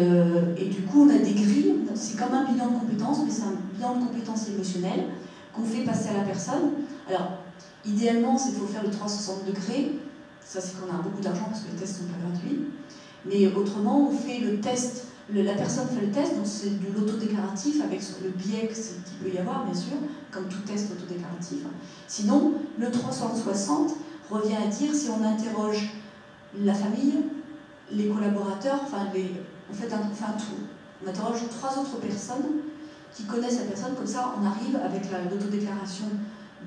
du coup, on a des grilles, c'est comme un bilan de compétences, mais c'est un bilan de compétences émotionnelles qu'on fait passer à la personne. Alors, idéalement, il faut faire le 360 degrés, ça c'est qu'on a beaucoup d'argent parce que les tests ne sont pas gratuits. Mais autrement, on fait le test, la personne fait le test, donc c'est de l'autodéclaratif avec le biais qu'il peut y avoir, bien sûr, comme tout test autodéclaratif. Sinon, le 360 revient à dire si on interroge la famille, les collaborateurs, enfin, on fait un tour. On interroge 3 autres personnes qui connaissent la personne, comme ça on arrive avec l'autodéclaration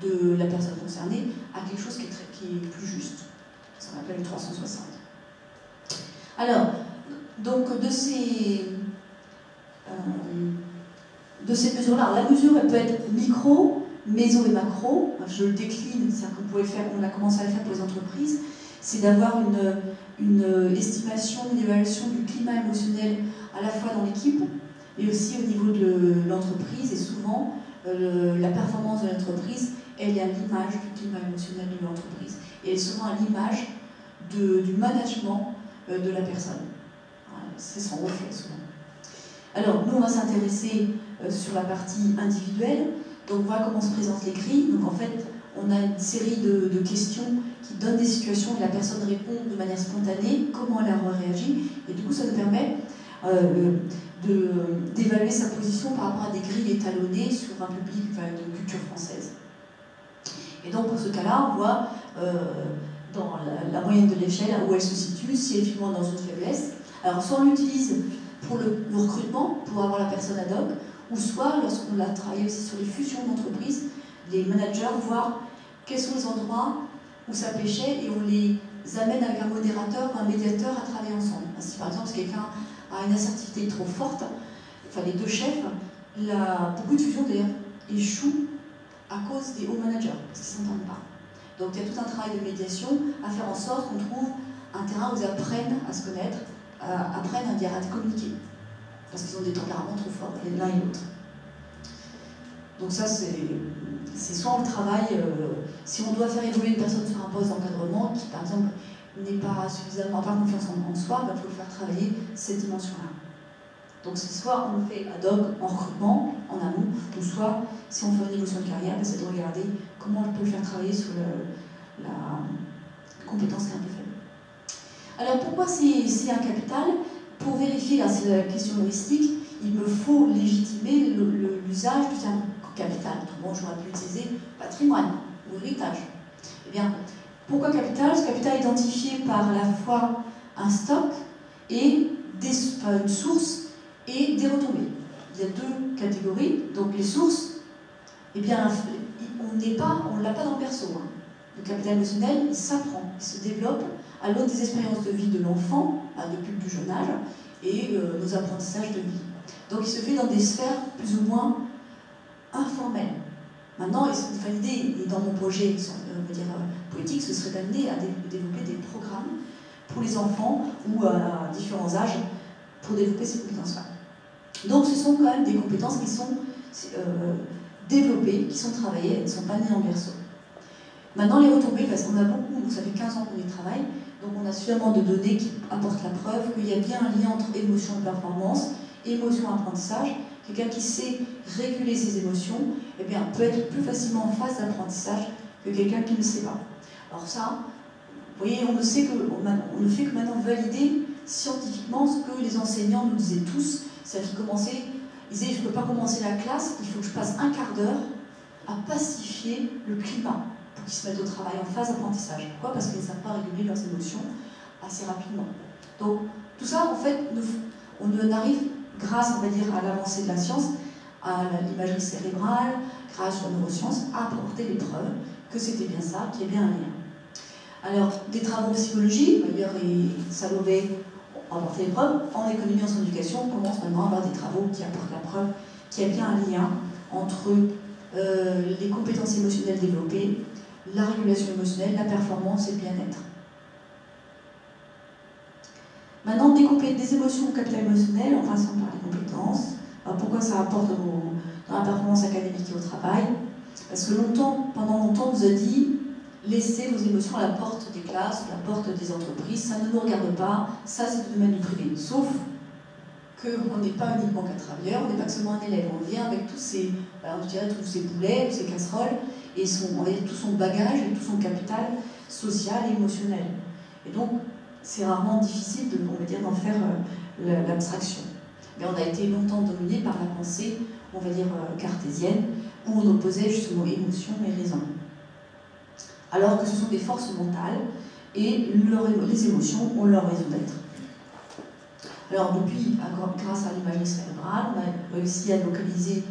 de la personne concernée à quelque chose qui est plus juste. Ça s'appelle le 360. Alors, donc de ces mesures-là, la mesure elle peut être micro, méso et macro. Je le décline, c'est-à-dire qu'on pouvait faire, on a commencé à le faire pour les entreprises, c'est d'avoir une estimation, une évaluation du climat émotionnel à la fois dans l'équipe, mais aussi au niveau de l'entreprise. Et souvent, la performance de l'entreprise, elle est à l'image du climat émotionnel de l'entreprise. Et elle est souvent à l'image du management de la personne. C'est son reflet souvent. Alors, nous, on va s'intéresser sur la partie individuelle. Donc, voilà comment se présentent les grilles. Donc, en fait, on a une série de questions qui donnent des situations et la personne répond de manière spontanée, comment elle a réagi. Et du coup, ça nous permet d'évaluer sa position par rapport à des grilles étalonnées sur un public de culture française. Et donc, pour ce cas-là, on voit dans la moyenne de l'échelle où elle se situe, si elle figure dans une faiblesse. Alors, soit on l'utilise pour le recrutement, pour avoir la personne ad hoc, ou soit, lorsqu'on a travaillé aussi sur les fusions d'entreprises, les managers voient quels sont les endroits où ça pêchait et on les amène avec un modérateur ou un médiateur à travailler ensemble. Si par exemple quelqu'un a une assertivité trop forte, enfin les deux chefs, beaucoup de fusions d'ailleurs échouent à cause des hauts managers, parce qu'ils ne s'entendent pas. Donc il y a tout un travail de médiation à faire en sorte qu'on trouve un terrain où ils apprennent à se connaître, apprennent à communiquer, parce qu'ils ont des tempéraments trop forts, l'un et l'autre. Donc ça, c'est soit on travaille, si on doit faire évoluer une personne sur un poste d'encadrement qui, par exemple, n'est pas suffisamment, pas confiance en soi, il faut le faire travailler cette dimension-là. Donc c'est soit on le fait ad hoc en recrutement, en amont, ou soit, si on fait une évolution de carrière, c'est de regarder comment on peut le faire travailler sur la compétence qui est un peu faible. Alors pourquoi c'est un capital? Pour vérifier, là c'est la question heuristique, il me faut légitimer l'usage du terme capital. Bon, j'aurais pu utiliser patrimoine ou héritage. Eh bien, pourquoi capital? Ce capital est identifié par à la fois un stock et une source et des retombées. Il y a 2 catégories. Donc les sources, eh bien, on ne l'a pas dans le perso. Hein. Le capital émotionnel, il s'apprend, il se développe à l'aune des expériences de vie de l'enfant, depuis le plus jeune âge, et nos apprentissages de vie. Donc il se fait dans des sphères plus ou moins informelles. Maintenant, l'idée, et dans mon projet politique, ce serait d'amener à développer des programmes pour les enfants ou à différents âges pour développer ces compétences-là. Donc ce sont quand même des compétences qui sont développées, qui sont travaillées, elles ne sont pas nées en berceau. Maintenant les retombées, parce qu'on a beaucoup, ça fait 15 ans qu'on y travaille, donc on a suffisamment de données qui apportent la preuve qu'il y a bien un lien entre émotion et performance, émotion et apprentissage. Quelqu'un qui sait réguler ses émotions, eh bien, peut être plus facilement en phase d'apprentissage que quelqu'un qui ne sait pas. Alors ça, vous voyez, on ne fait que maintenant valider scientifiquement ce que les enseignants nous disaient tous. C'est-à-dire qu'ils disaient, je ne peux pas commencer la classe, il faut que je passe un quart d'heure à pacifier le climat pour qu'ils se mettent au travail en phase d'apprentissage. Pourquoi? Parce qu'ils ne savent pas réguler leurs émotions assez rapidement. Donc, tout ça, en fait, on arrive, grâce, on va dire, à l'avancée de la science, à l'imagerie cérébrale, grâce aux neurosciences, à apporter les preuves que c'était bien ça, qu'il y ait bien un lien. Alors, des travaux en psychologie, Mayer et Salovey ont apporté les preuves. En économie, en éducation, on commence maintenant à avoir des travaux qui apportent la preuve qu'il y a bien un lien entre les compétences émotionnelles développées, la régulation émotionnelle, la performance et le bien-être. Maintenant, des émotions au capital émotionnel, en passant par les compétences. Alors, pourquoi ça apporte dans la performance académique et au travail? Parce que pendant longtemps, on nous a dit laissez vos émotions à la porte des classes, à la porte des entreprises, ça ne nous regarde pas, ça c'est le domaine du privé. Sauf qu'on n'est pas uniquement qu'un travailleur, on n'est pas seulement un élève, on vient avec tous ses boulets, tous ses casseroles, et tout son bagage et tout son capital social et émotionnel. Et donc, c'est rarement difficile d'en faire l'abstraction. Mais on a été longtemps dominé par la pensée, on va dire, cartésienne, où on opposait justement émotion et raison. Alors que ce sont des forces mentales, et les émotions ont leur raison d'être. Alors depuis, grâce à l'imagerie cérébrale, on a réussi à localiser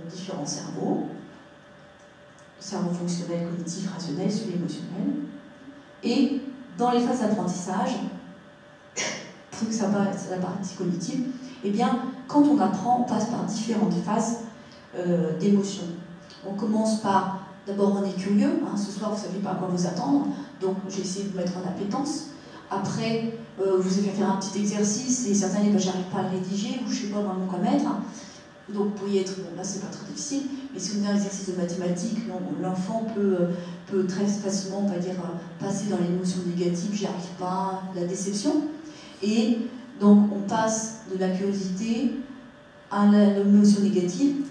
différents cerveaux, cerveau fonctionnel, cognitif, rationnel, celui émotionnel, et dans les phases d'apprentissage, pour que ça la partie cognitive, eh bien, quand on apprend, on passe par différentes phases d'émotion. On commence par, d'abord on est curieux, ce soir vous ne savez pas à quoi vous attendre, donc j'ai essayé de vous mettre en appétence. Après, vous avez fait faire un petit exercice, et certains disent j'arrive pas à le rédiger, ou je ne sais pas vraiment quoi mettre. Donc vous pourriez être, bon là c'est pas très difficile, mais si vous avez un exercice de mathématiques, l'enfant peut très facilement, on va dire, passer dans l'émotion négative, j'y arrive pas, la déception. Et donc on passe de la curiosité à l'émotion négative,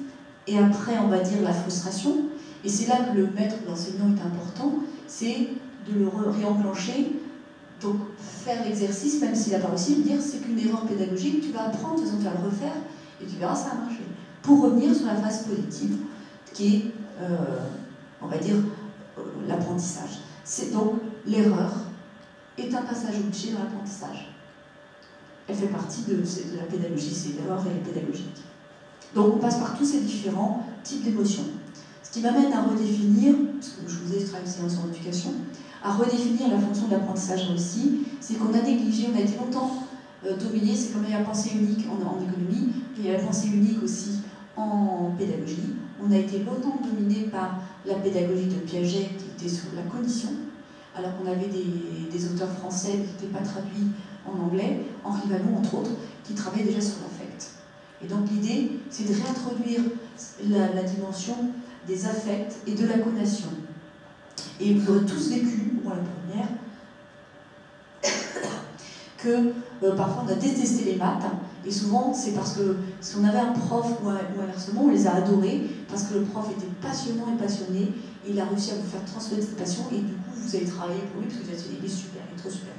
et après on va dire la frustration. Et c'est là que le maître ou l'enseignant est important, c'est de le réenclencher. Donc faire l'exercice, même s'il n'a pas réussi, dire c'est qu'une erreur pédagogique, tu vas apprendre, de toute façon tu vas le refaire, et tu verras ça a marché. Pour revenir sur la phase positive, qui est, on va dire, l'apprentissage. C'est donc l'erreur est un passage obligé dans l'apprentissage. Elle fait partie de la pédagogie, c'est l'erreur et les pédagogiques. Donc on passe par tous ces différents types d'émotions. Ce qui m'amène à redéfinir, parce que je vous ai travaillé en éducation, à redéfinir la fonction de l'apprentissage aussi, c'est qu'on a négligé, on a été longtemps dominé, c'est comme il y a la pensée unique en économie, il y a la pensée unique aussi en pédagogie. On a été longtemps dominé par la pédagogie de Piaget qui était sur la cognition, alors qu'on avait des auteurs français qui n'étaient pas traduits en anglais, Henri Vallon entre autres, qui travaillaient déjà sur l'affect. Et donc l'idée, c'est de réintroduire la dimension des affects et de la cognation. Et vous aurez tous vécu, pour la première, que parfois on a détesté les maths, et souvent c'est parce que si on avait un prof ou inversement, on les a adorés, parce que le prof était passionnant et passionné, et il a réussi à vous faire transmettre cette passion, et du coup vous avez travaillé pour lui, parce que vous avez dit il est super, il est trop super.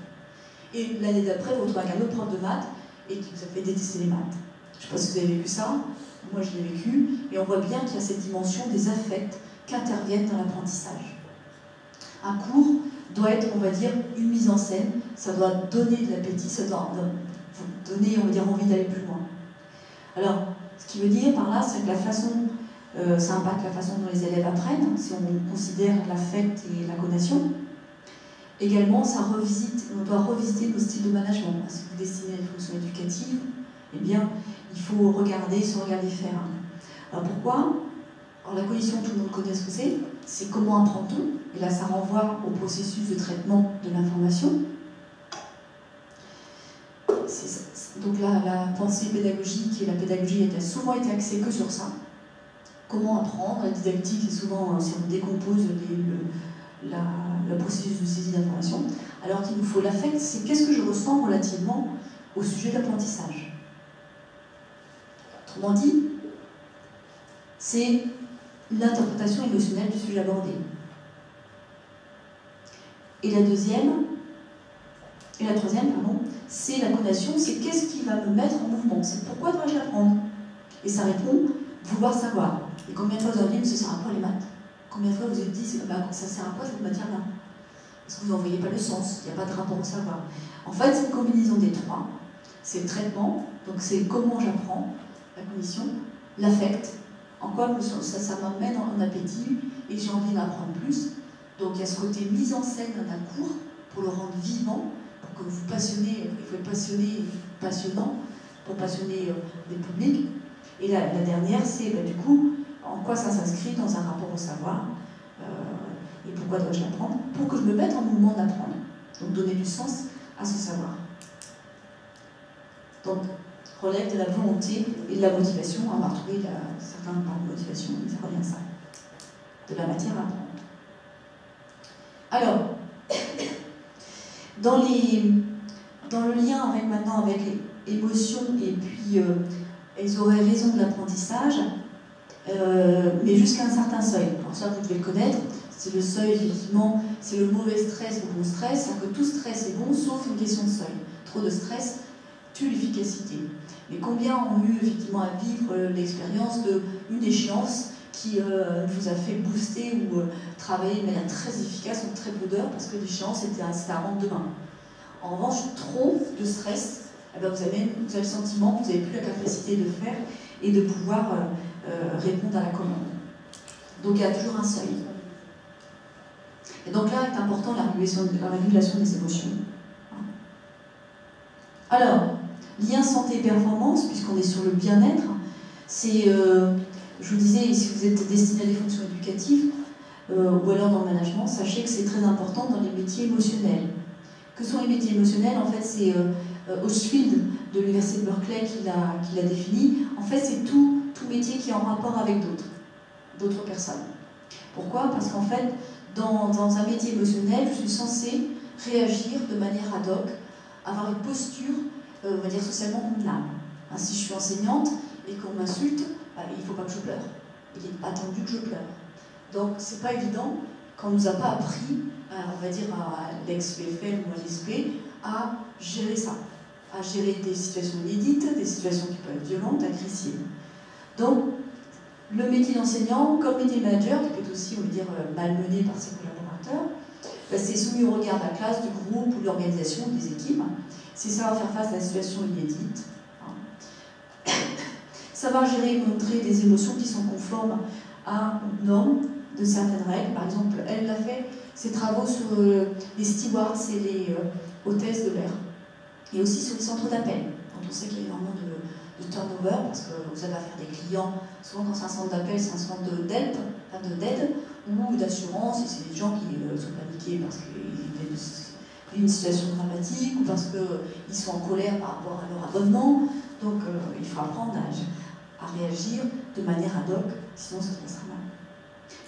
Et l'année d'après, vous retrouvez un autre prof de maths, et qui vous a fait détester les maths. Je ne sais pas si vous avez vécu ça, moi je l'ai vécu, et on voit bien qu'il y a cette dimension des affects qui interviennent dans l'apprentissage. Un cours doit être, on va dire, une mise en scène, ça doit donner de l'appétit, ça doit vous donner, on va dire, envie d'aller plus loin. Alors, ce qui veut dire par là, c'est que la façon, ça impacte la façon dont les élèves apprennent, si on considère l'affect et la cognation. Également, on doit revisiter nos styles de management. Si vous destinez à une fonction éducative, eh bien, il faut se regarder faire. Alors pourquoi? Alors la cognition, tout le monde connaît ce que c'est comment apprend-on? Et là, ça renvoie au processus de traitement de l'information. Donc la pensée pédagogique et la pédagogie a souvent été axée que sur ça. Comment apprendre, la didactique, c'est souvent, si on décompose le processus de saisie d'information, alors qu'il nous faut l'affect, c'est qu'est-ce que je ressens relativement au sujet d'apprentissage. Autrement dit, c'est l'interprétation émotionnelle du sujet abordé. Et la troisième, c'est la connotation, c'est qu'est-ce qui va me mettre en mouvement, c'est pourquoi dois-je l'apprendre. Et ça répond, vouloir savoir. Et combien de fois vous avez dit, mais ça sert à quoi les maths? Combien de fois vous vous êtes dit, ça sert à quoi cette matière-là? Parce que vous n'en voyez pas le sens, il n'y a pas de rapport au savoir. En fait, c'est une combinaison des trois. C'est le traitement, donc c'est comment j'apprends, la cognition, l'affect, en quoi ça m'amène en appétit et j'ai envie d'en apprendre plus. Donc il y a ce côté mise en scène d'un cours pour le rendre vivant, pour que vous passionnez, il faut être passionné, passionnant, pour passionner des publics. Et la dernière, c'est du coup, en quoi ça s'inscrit dans un rapport au savoir et pourquoi dois-je l'apprendre, pour que je me mette en mouvement d'apprendre. Donc donner du sens à ce savoir. Donc relève de la volonté et de la motivation. On va retrouver certains parts de motivation, mais ça revient à ça. De la matière à apprendre. Alors, dans le lien maintenant avec émotion et puis elles auraient raison de l'apprentissage, mais jusqu'à un certain seuil. Alors ça, vous devez le connaître, c'est le seuil, effectivement, c'est le mauvais stress, le bon stress, c'est-à-dire que tout stress est bon, sauf une question de seuil. Trop de stress tue l'efficacité. Mais combien ont eu effectivement à vivre l'expérience d'une échéance qui vous a fait booster ou travailler de manière très efficace ou très peu d'heures parce que l'échéance c'était à rendre demain. En revanche, trop de stress, eh bien, vous avez le sentiment que vous n'avez plus la capacité de faire et de pouvoir répondre à la commande. Donc il y a toujours un seuil. Et donc là est important la régulation des émotions. Alors, lien santé-performance, puisqu'on est sur le bien-être, c'est, je vous disais, si vous êtes destiné à des fonctions éducatives, ou alors dans le management, sachez que c'est très important dans les métiers émotionnels. Que sont les métiers émotionnels? En fait, c'est Hochschild de l'université de Berkeley qui l'a défini. En fait, c'est tout métier qui est en rapport avec d'autres personnes. Pourquoi? Parce qu'en fait, dans un métier émotionnel, je suis censée réagir de manière ad hoc, avoir une posture, on va dire socialement convenable. Hein, si je suis enseignante et qu'on m'insulte, il ne faut pas que je pleure. Il est attendu que je pleure. Donc, c'est pas évident quand on ne nous a pas appris, on va dire à l'ex-PFL ou à l'ISP, à gérer ça, à gérer des situations inédites, des situations qui peuvent être violentes, agressives. Donc, le métier d'enseignant, comme métier manager, qui peut être aussi, on va dire, malmené par ses collaborateurs, c'est soumis au regard de la classe, du groupe ou de l'organisation, des équipes. C'est savoir faire face à la situation inédite. Savoir gérer et montrer des émotions qui sont conformes à une norme de certaines règles. Par exemple, elle l'a fait ses travaux sur les stewards et les hôtesses de l'air. Et aussi sur les centres d'appel. Quand on sait qu'il y a énormément de turnover, parce que vous avez affaire des clients, souvent quand c'est un centre d'appel, c'est un centre d'aide ou d'assurance, et c'est des gens qui sont paniqués parce qu'il y a une situation dramatique ou parce qu'ils sont en colère par rapport à leur abonnement. Donc il faut apprendre à réagir de manière ad hoc, sinon ça se passera mal.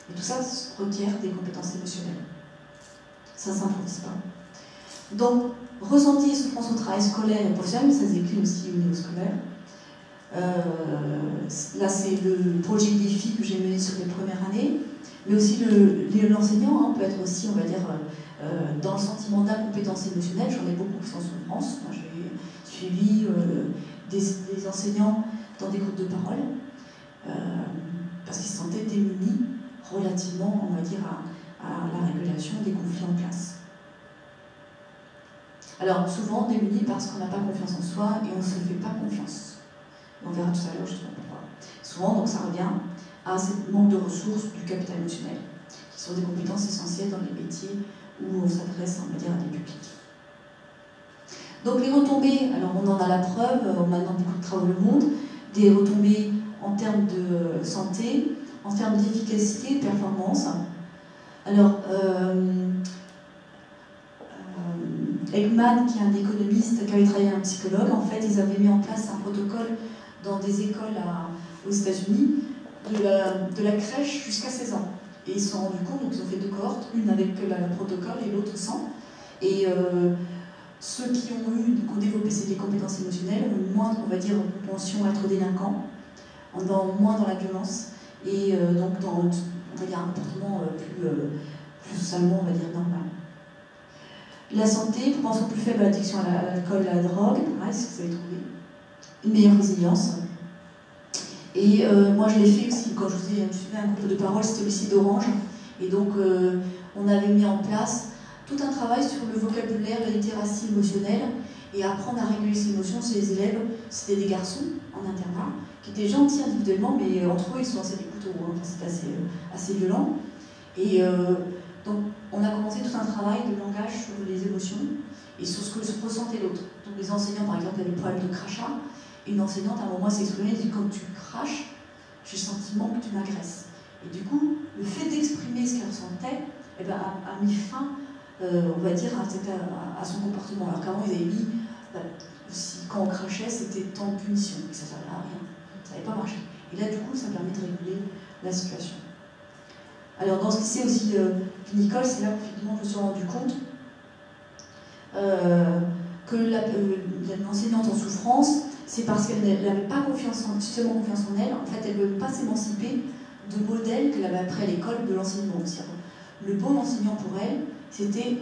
Et tout ça requiert des compétences émotionnelles. Ça ne s'improvise pas. Donc, ressenti et souffrance au travail scolaire et professionnel, ça se décline aussi au niveau scolaire. Là, c'est le projet défi que j'ai mené sur les premières années, mais aussi l'enseignant peut être aussi, on va dire, dans le sentiment d'incompétence émotionnelle. J'en ai beaucoup qui sont en souffrance. Moi, j'ai suivi des enseignants dans des groupes de parole parce qu'ils se sentaient démunis relativement, on va dire, à la régulation des conflits en classe. Alors, souvent démunis parce qu'on n'a pas confiance en soi et on ne se fait pas confiance. On verra tout à l'heure justement pourquoi. Souvent, donc, ça revient à ce manque de ressources du capital émotionnel, qui sont des compétences essentielles dans les métiers où on s'adresse, on va dire, à des publics. Donc, les retombées, alors on en a la preuve, maintenant beaucoup de travaux le montrent, des retombées en termes de santé, en termes d'efficacité, de performance. Alors, Ekman, qui est un économiste qui avait travaillé avec un psychologue, en fait, ils avaient mis en place un protocole dans des écoles aux États-Unis de la crèche jusqu'à 16 ans. Et ils se sont rendus compte, donc ils ont fait 2 cohortes, une avec le protocole et l'autre sans. Et ceux qui ont développé ces compétences émotionnelles ont une moindre, on va dire, propension à être délinquants, moins dans la violence, et donc dans, on va dire, un comportement plus socialement, on va dire, normal. La santé, propension plus faible à l'addiction à l'alcool et à la drogue, pareil, c'est ce que vous avez trouvé. Une meilleure résilience. Et moi, je l'ai fait aussi, quand je me suis fait un groupe de parole, c'était au lycée d'Orange. Et donc, on avait mis en place tout un travail sur le vocabulaire, la littératie émotionnelle, et apprendre à réguler ses émotions chez les élèves. C'était des garçons en internat, qui étaient gentils individuellement, mais entre eux, ils se lançaient des couteaux. Hein. C'était assez violent. Et donc, on a commencé tout un travail de langage sur les émotions et sur ce que ressentait l'autre. Donc, les enseignants, par exemple, avaient le problème de crachat. Et une enseignante, à un moment, s'est exprimée, elle dit, quand tu craches, j'ai le sentiment que tu m'agresses. Et du coup, le fait d'exprimer ce qu'elle ressentait, eh ben, a mis fin, on va dire, à son comportement. Alors qu'avant, ils avaient mis, quand on crachait, c'était tant de punition, et ça ne servait à rien. Ça n'avait pas marché. Et là, du coup, ça permet de réguler la situation. Alors, dans ce lycée aussi vinicole, c'est là qu'effectivement, je me suis rendu compte que l'enseignante en souffrance, c'est parce qu'elle n'avait pas suffisamment confiance en elle. En fait, elle ne veut pas s'émanciper de modèles qu'elle avait appris à l'école de l'enseignement. Le bon enseignant pour elle, c'était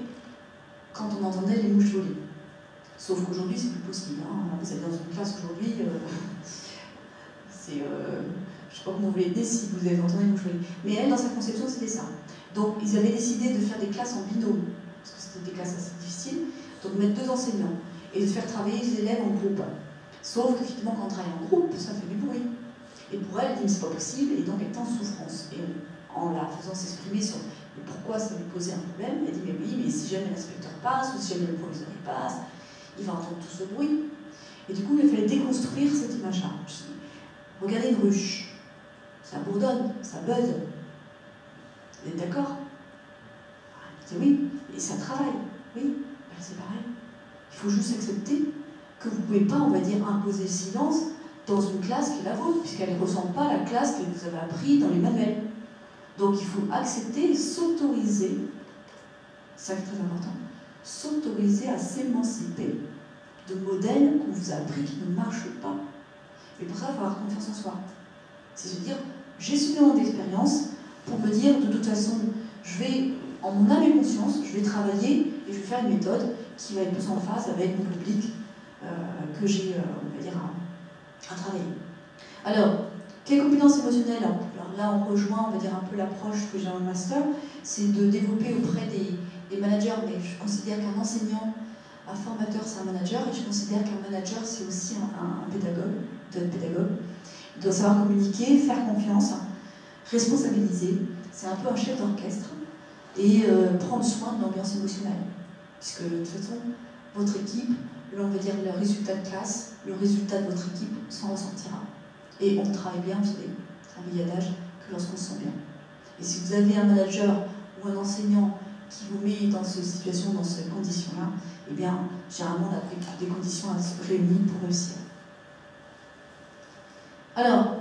quand on entendait les mouches voler. Sauf qu'aujourd'hui, c'est plus possible. Hein. Vous êtes dans une classe aujourd'hui, je ne sais pas comment vous l'aider si vous avez entendu les mouches voler. Mais elle, dans sa conception, c'était ça. Donc, ils avaient décidé de faire des classes en binôme, parce que c'était des classes assez difficiles. Donc, mettre 2 enseignants et de faire travailler les élèves en groupe. Sauf qu'effectivement, quand on travaille en groupe, ça fait du bruit. Et pour elle, elle dit, mais c'est pas possible, et donc elle est en souffrance. Et en la faisant s'exprimer sur pourquoi ça lui posait un problème, elle dit, mais oui, mais si jamais l'inspecteur passe, ou si jamais le proviseur passe, il va entendre tout ce bruit. Et du coup, il fallait déconstruire cette image-là. Regardez une ruche. Ça bourdonne, ça buzz. Vous êtes d'accord? C'est oui, et ça travaille. Oui, ben c'est pareil. Il faut juste accepter que vous ne pouvez pas, on va dire, imposer le silence dans une classe qui est la vôtre, puisqu'elle ne ressemble pas à la classe que vous avez appris dans les manuels. Donc il faut accepter et s'autoriser, c'est très important, s'autoriser à s'émanciper de modèles qu'on vous a appris qui ne marchent pas. Et pour ça, il faut avoir confiance en soi. C'est se dire, j'ai suffisamment d'expérience pour me dire, de toute façon, je vais, en mon âme et conscience, je vais travailler et je vais faire une méthode qui va être plus en phase avec mon public que j'ai, on va dire, à travailler. Alors, quelles compétences émotionnelles? Alors là, on rejoint, on va dire, un peu l'approche que j'ai en master, c'est de développer auprès des managers, mais je considère qu'un enseignant, un formateur, c'est un manager, et je considère qu'un manager, c'est aussi un pédagogue, Il doit savoir communiquer, faire confiance, responsabiliser, c'est un peu un chef d'orchestre, et prendre soin de l'ambiance émotionnelle. Puisque de toute façon, votre équipe, là, on va dire le résultat de classe, le résultat de votre équipe s'en ressentira. Et on travaille bien, vous savez, c'est un vieil adage, que lorsqu'on se sent bien. Et si vous avez un manager ou un enseignant qui vous met dans cette situation, dans ces conditions-là, eh bien, généralement, on a des conditions réunies pour réussir. Alors,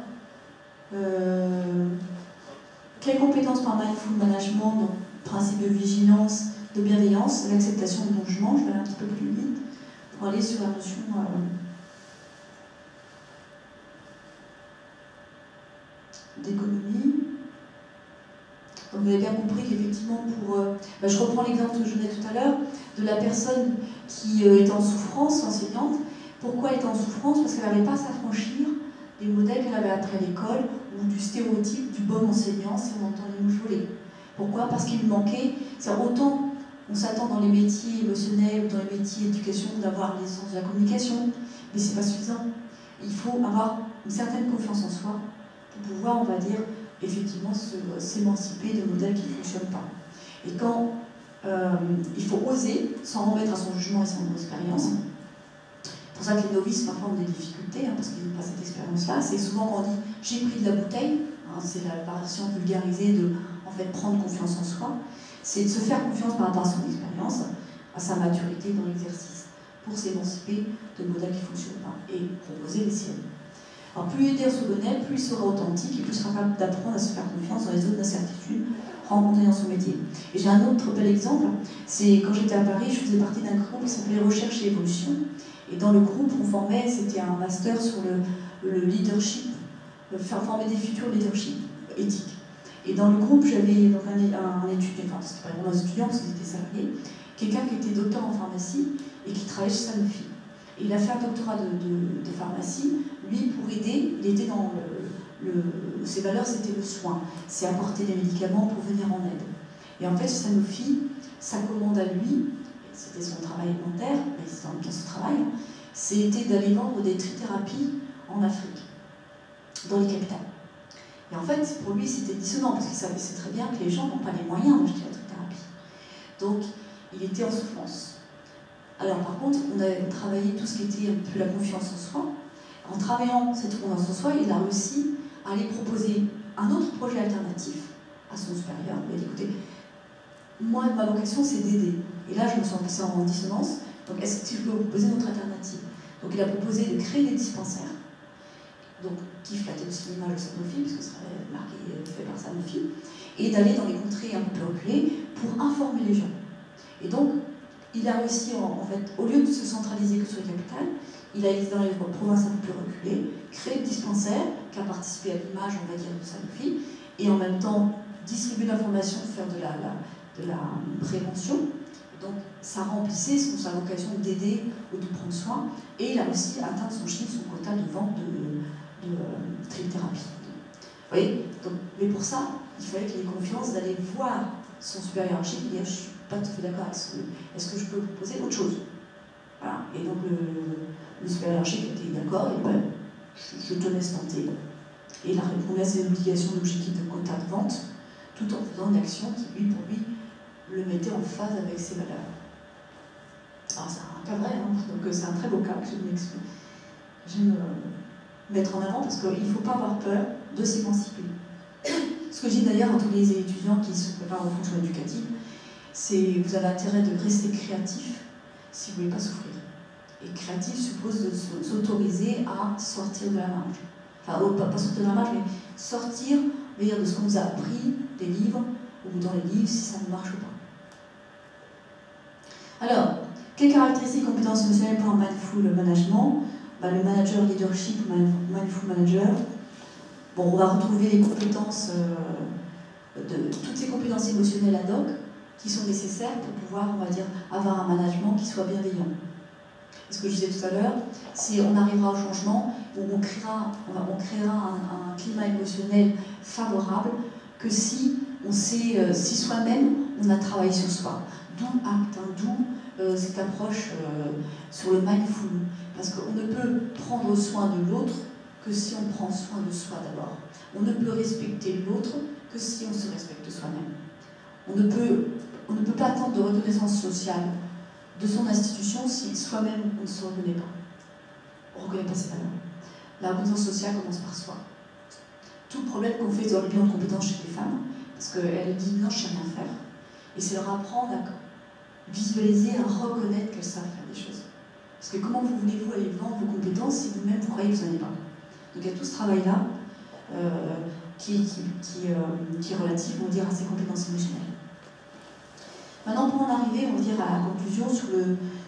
quelles compétences par mindful management, donc principe de vigilance, de bienveillance, l'acceptation du non-jugement, je vais aller un petit peu plus vite, pour aller sur la notion d'économie. Donc vous avez bien compris qu'effectivement, je reprends l'exemple que je donnais tout à l'heure, de la personne qui est en souffrance, enseignante. Pourquoi elle est en souffrance? Parce qu'elle n'avait pas à s'affranchir des modèles qu'elle avait appris à l'école, ou du stéréotype du bon enseignant si on entend les mouches voler. Pourquoi? Parce qu'il lui manquait, c'est autant on s'attend dans les métiers émotionnels ou dans les métiers d'éducation d'avoir les sens de la communication, mais c'est pas suffisant. Il faut avoir une certaine confiance en soi pour pouvoir, on va dire, effectivement s'émanciper de modèles qui ne fonctionnent pas. Et quand il faut oser, sans remettre à son jugement et son expérience, c'est pour ça que les novices parfois ont des difficultés, parce qu'ils n'ont pas cette expérience-là, c'est souvent quand on dit « j'ai pris de la bouteille », c'est la version vulgarisée de en fait, prendre confiance en soi, c'est de se faire confiance par rapport à son expérience. à sa maturité dans l'exercice, pour s'émanciper de modèles qui ne fonctionnent pas et proposer les siennes. Alors plus aider on se connaît, plus il sera authentique et plus il sera capable d'apprendre à se faire confiance dans les zones d'incertitude rencontrées dans son métier. Et j'ai un autre bel exemple, c'est quand j'étais à Paris, je faisais partie d'un groupe qui s'appelait Recherche et Évolution. Et dans le groupe, on formait, c'était un master sur le leadership, faire former des futurs leadership éthiques. Et dans le groupe, j'avais donc un étudiant, enfin c'était pas vraiment un étudiant parce qu'il était salarié, quelqu'un qui était docteur en pharmacie et qui travaillait chez Sanofi. Et il a fait un doctorat de pharmacie. Lui, pour aider, il était dans ses valeurs, c'était le soin. C'est apporter des médicaments pour venir en aide. Et en fait, Sanofi, sa commande à lui, c'était son travail alimentaire, mais c'était en même temps son travail, c'était d'aller vendre des trithérapies en Afrique, dans les capitales. Et en fait, pour lui, c'était dissonant, parce qu'il savait très bien que les gens n'ont pas les moyens d'acheter la trithérapie. Donc, il était en souffrance. Alors par contre, on a travaillé tout ce qui était un peu la confiance en soi. En travaillant cette confiance en soi, il a réussi à aller proposer un autre projet alternatif à son supérieur. Il a dit, écoutez, moi, ma vocation, c'est d'aider. Et là, je me sens passée en dissonance. Donc, est-ce que tu peux proposer une autre alternative? Donc, il a proposé de créer des dispensaires, donc, qui flattait aussi l'image de Sanofi, puisque ce serait marqué fait par Sanofi, et d'aller dans les contrées un peu plus reculées pour informer les gens. Et donc, il a réussi, en fait, au lieu de se centraliser que sur les capitales, il a été dans les provinces un peu plus reculées, créé des dispensaires, qui a participé à l'image, on va dire, de Sanofi, et en même temps distribuer l'information, faire de la prévention. Donc ça remplissait sa vocation d'aider ou de prendre soin, et il a aussi atteint son chiffre, son quota de vente de trithérapie. Vous voyez? Donc, mais pour ça, il fallait qu'il ait confiance d'aller voir son supérieur hiérarchique et dire je ne suis pas tout à fait d'accord avec ce que est-ce que je peux vous proposer autre chose? Voilà. Et donc le supérieur hiérarchique était d'accord, et ben, je te laisse tenter. Et il a répondu à ses obligations d'objectif de quota de vente, tout en faisant une action qui, pour lui, le mettait en phase avec ses valeurs. Alors c'est un cas vrai, hein, donc c'est un très beau cas que j'aime mettre en avant parce qu'il ne faut pas avoir peur de s'émanciper. Ce que je dis d'ailleurs à tous les étudiants qui se préparent aux fonctions éducatives, c'est que vous avez intérêt de rester créatif si vous ne voulez pas souffrir. Et créatif suppose de s'autoriser à sortir de la marge. Enfin, pas sortir de la marge, mais sortir de ce qu'on vous a appris, des livres, ou dans les livres, si ça ne marche pas. Alors, quelles caractéristiques compétences émotionnelles pour un mindful management? Le manager leadership, mindful manager. Bon, on va retrouver les compétences, toutes ces compétences émotionnelles ad hoc qui sont nécessaires pour pouvoir, on va dire, avoir un management qui soit bienveillant. Et ce que je disais tout à l'heure, c'est on arrivera au changement où on créera un climat émotionnel favorable que si on sait, si soi-même on a travaillé sur soi. D'où acte, d'où cette approche sur le mindful. Parce qu'on ne peut prendre soin de l'autre que si on prend soin de soi d'abord. On ne peut respecter l'autre que si on se respecte soi-même. On ne peut pas attendre de reconnaissance sociale de son institution si soi-même on ne se reconnaît pas. On ne reconnaît pas ses valeurs. La reconnaissance sociale commence par soi. Tout le problème qu'on fait dans le bilan de compétences chez les femmes, parce qu'elles disent non, je ne sais rien faire, et c'est leur apprendre à visualiser, à reconnaître qu'elles savent faire des choses. Parce que comment voulez-vous aller vendre vos compétences si vous-même vous croyez que vous n'en avez pas? Donc il y a tout ce travail-là qui est relatif, on va dire, à ces compétences émotionnelles. Maintenant, pour en arriver, on va dire, à la conclusion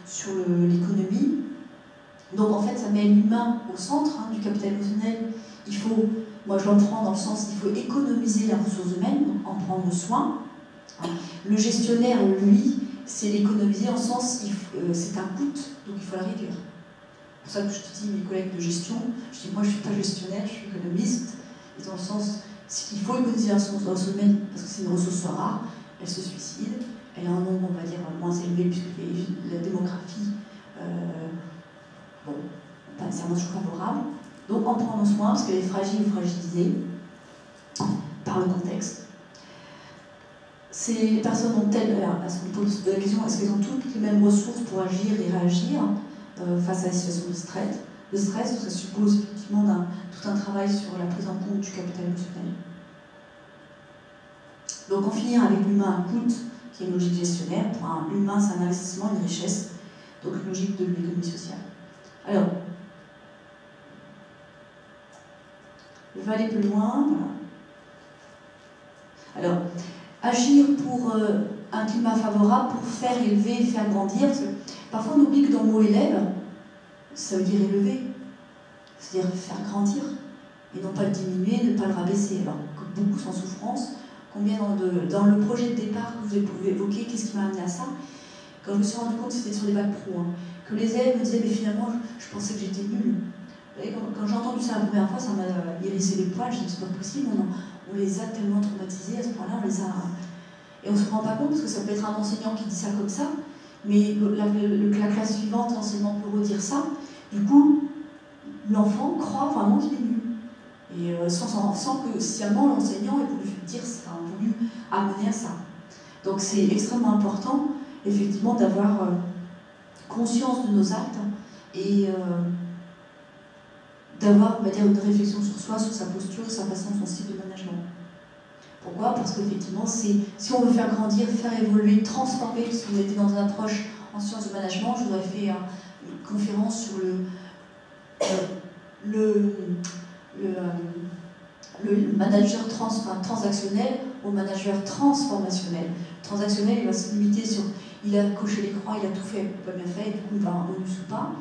sur l'économie. Donc en fait, ça met l'humain au centre du capital émotionnel. Il faut, moi je l'entends dans le sens, il faut économiser la ressource humaine, donc en prendre soin. Le gestionnaire, lui, c'est l'économiser en sens, c'est un coût, donc il faut la réduire. C'est pour ça que je te dis, mes collègues de gestion, je dis, moi je ne suis pas gestionnaire, je suis économiste, et dans le sens, il faut économiser la ressource humaine, parce que c'est une ressource rare, elle se suicide, elle a un nombre, on va dire, moins élevé, puisque la démographie, pas nécessairement toujours favorable. Donc en prenant soin, parce qu'elle est fragile ou fragilisée par le contexte. Ces personnes ont-elles, est-ce qu'on pose la question, est-ce qu'elles ont toutes les mêmes ressources pour agir et réagir face à la situation de stress, ça suppose effectivement tout un travail sur la prise en compte du capital émotionnel. Donc en finir avec l'humain à coût, qui est une logique gestionnaire. Pour un humain, c'est un investissement, une richesse, donc une logique de l'économie sociale. Alors, je vais aller plus loin. Voilà. Alors, agir pour un climat favorable, pour faire élever, faire grandir. Parce que parfois, on oublie que dans le mot élève, ça veut dire élever, c'est-à-dire faire grandir, et non pas le diminuer, ne pas le rabaisser. Alors que beaucoup sont en souffrance. Combien dans le projet de départ que vous pouvez évoquer, qu'est-ce qui m'a amené à ça? Quand je me suis rendu compte, c'était sur les bacs pro, que les élèves me disaient, mais finalement, je pensais que j'étais nulle. Quand j'ai entendu ça la première fois, ça m'a hérissé les poils. J'ai dit, c'est pas possible, on les a tellement traumatisés à ce point-là, on les a... Et on ne se rend pas compte, parce que ça peut être un enseignant qui dit ça comme ça, mais la classe suivante, l'enseignant peut redire ça. Du coup, l'enfant croit vraiment qu'il est nul. Et sans que sciemment l'enseignant ait voulu dire ça, voulu amener à ça. Donc c'est extrêmement important, effectivement, d'avoir conscience de nos actes et d'avoir, on va dire, une réflexion sur soi, sur sa posture, sa façon, son style de management. Pourquoi? Parce qu'effectivement, si on veut faire grandir, faire évoluer, transformer, puisqu'on était dans une approche en sciences de management, je vous aurais fait une conférence sur le manager transactionnel au manager transformationnel. Transactionnel, il va se limiter sur, il a coché les croix, il a tout fait, pas bien fait, et du coup il va en bonus ou pas,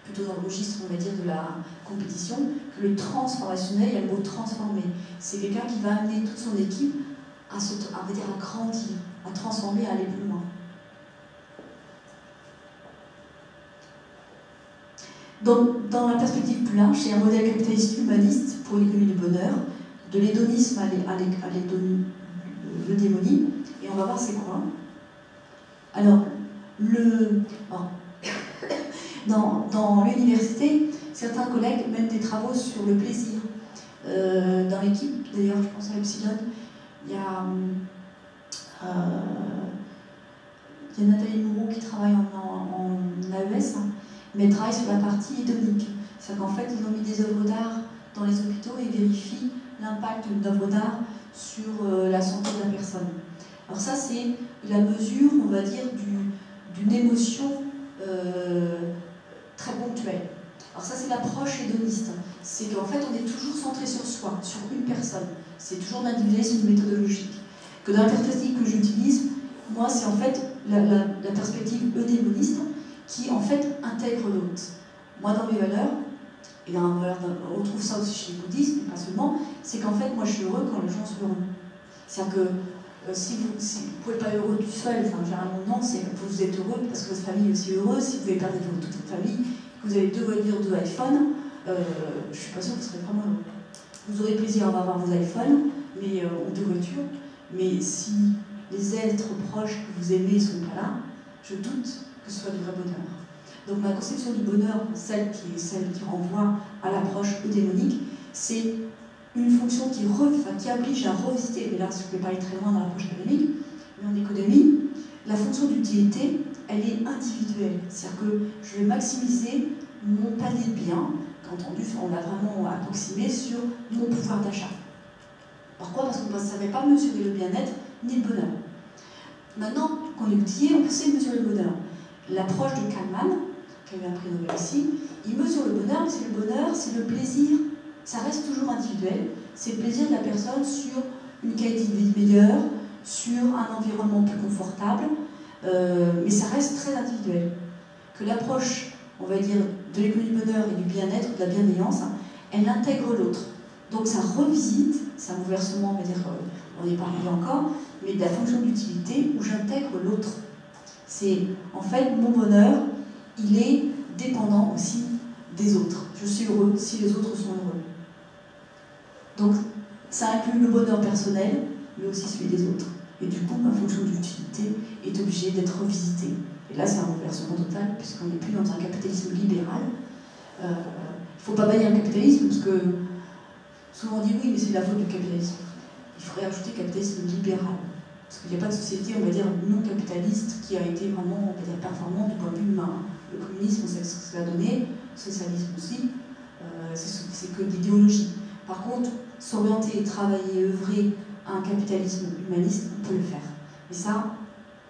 plutôt dans le registre, on va dire, de la compétition. Que le transformationnel, il y a le mot transformer. C'est quelqu'un qui va amener toute son équipe à grandir, à transformer, à aller plus loin. Dans la perspective plus large, c'est un modèle capitaliste humaniste pour l'économie du bonheur, de l'hédonisme à l'eudémonie, et on va voir c'est quoi. Alors, dans l'université, certains collègues mènent des travaux sur le plaisir. Dans l'équipe, d'ailleurs, je pense à Epsilon, il y a Nathalie Moreau qui travaille en AES, mais elle travaille sur la partie hédonique. C'est-à-dire qu'en fait, ils ont mis des œuvres d'art dans les hôpitaux et vérifient l'impact d'une œuvre d'art sur la santé de la personne. Alors ça, c'est la mesure, on va dire, d'une émotion très ponctuelle. Alors ça, c'est l'approche hédoniste. C'est qu'en fait, on est toujours centré sur soi, sur une personne. C'est toujours l'individualisme méthodologique. Que dans la perspective que j'utilise, moi, c'est en fait la perspective eudémoniste qui, en fait, intègre l'autre. Moi, dans mes valeurs, et on retrouve ça aussi chez les bouddhistes, mais pas seulement, c'est qu'en fait, moi, je suis heureux quand les gens sont heureux. C'est-à-dire que si vous ne pouvez pas être heureux tout seul, enfin, généralement non, c'est que vous êtes heureux parce que votre famille est aussi heureuse. Si vous pouvez perdre toute votre famille, que vous avez 2 voitures, 2 iPhones, je ne suis pas sûre que vous serez vraiment heureux. Vous aurez plaisir à avoir vos iPhones, ou 2 voitures, mais si les êtres proches que vous aimez ne sont pas là, je doute que ce soit du vrai bonheur. Donc ma conception du bonheur, celle qui renvoie à l'approche eudémonique, c'est une fonction qui oblige à revisiter, et là je vais pas aller très loin dans l'approche académique, mais en économie, la fonction d'utilité, elle est individuelle. C'est-à-dire que je vais maximiser mon panier de biens, entendu, on l'a vraiment approximé sur mon pouvoir d'achat. Pourquoi? Parce qu'on ne savait pas mesurer le bien-être ni le bonheur. Maintenant qu'on est outillé, on sait mesurer le bonheur. L'approche de Kahneman, qui a eu un prix Nobel aussi, il mesure le bonheur, mais c'est le bonheur, c'est le plaisir. Ça reste toujours individuel. C'est le plaisir de la personne sur une qualité de vie meilleure, sur un environnement plus confortable, mais ça reste très individuel. Que l'approche, on va dire, de l'économie du bonheur et du bien-être, de la bienveillance, elle intègre l'autre. Donc ça revisite, c'est un bouleversement, on va dire, on n'est pas arrivé encore, mais de la fonction d'utilité où j'intègre l'autre. C'est, en fait, mon bonheur, il est dépendant aussi des autres. Je suis heureux si les autres sont heureux. Donc ça inclut le bonheur personnel, mais aussi celui des autres. Et du coup, ma fonction d'utilité est obligée d'être revisitée. Et là, c'est un bouleversement total, puisqu'on n'est plus dans un capitalisme libéral. Il ne faut pas bannir le capitalisme, parce que souvent on dit oui, mais c'est la faute du capitalisme. Il faudrait ajouter capitalisme libéral. Parce qu'il n'y a pas de société, on va dire, non capitaliste qui a été vraiment, on va dire, performante du point de vue humain. Le communisme, c'est ce que ça a donné, le socialisme aussi, c'est que de l'idéologie. Par contre, s'orienter, travailler, œuvrer à un capitalisme humaniste, on peut le faire. Et ça,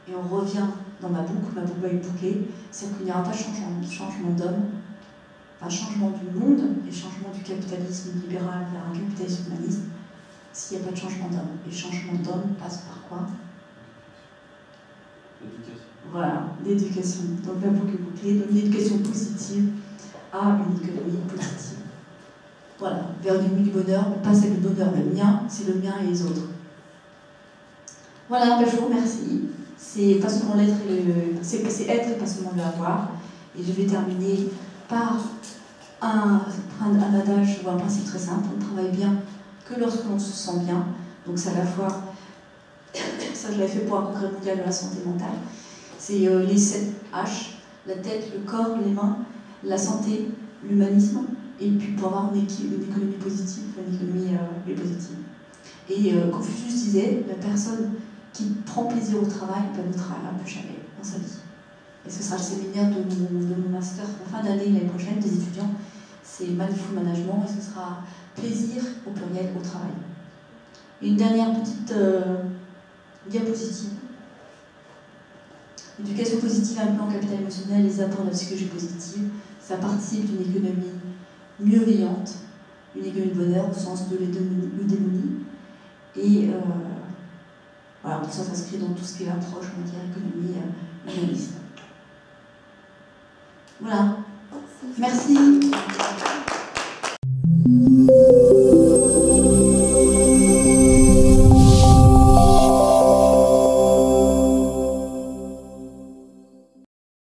et on revient dans ma boucle va être bouclée, c'est-à-dire qu'il n'y aura pas changement d'homme, pas changement du monde et changement du capitalisme libéral vers un capitalisme humaniste, s'il n'y a pas de changement d'homme. Et changement d'homme passe par quoi? L'éducation. Voilà, l'éducation. Donc la boucle est bouclée, donc l'éducation positive à une économie positive. Voilà, vers l'économie du bonheur, on passe avec le bonheur, le mien, c'est le mien et les autres. Voilà, je vous remercie. C'est pas seulement l'être c'est être et pas seulement le avoir. Et je vais terminer par un adage ou un principe très simple. On ne travaille bien que lorsqu'on se sent bien. Donc c'est à la fois, ça je l'avais fait pour un congrès mondial de la santé mentale, c'est les 7 H, la tête, le corps, les mains, la santé, l'humanisme, et puis pour avoir une économie positive, une économie positive. Et Confucius disait, la personne qui prend plaisir au travail ne travaillera plus jamais dans sa vie. Et ce sera le séminaire de mon master en fin d'année l'année prochaine des étudiants, c'est Mindful Management, et ce sera plaisir au pluriel au travail. Et une dernière petite diapositive. L'éducation positive inclut en capital émotionnel les apports de la psychologie positive. Ça participe d'une économie bienveillante, une économie de bonheur au sens de l'eudémonie. Et voilà, tout ça s'inscrit dans tout ce qui est l'approche, on va dire, économie humaniste. Voilà. Merci.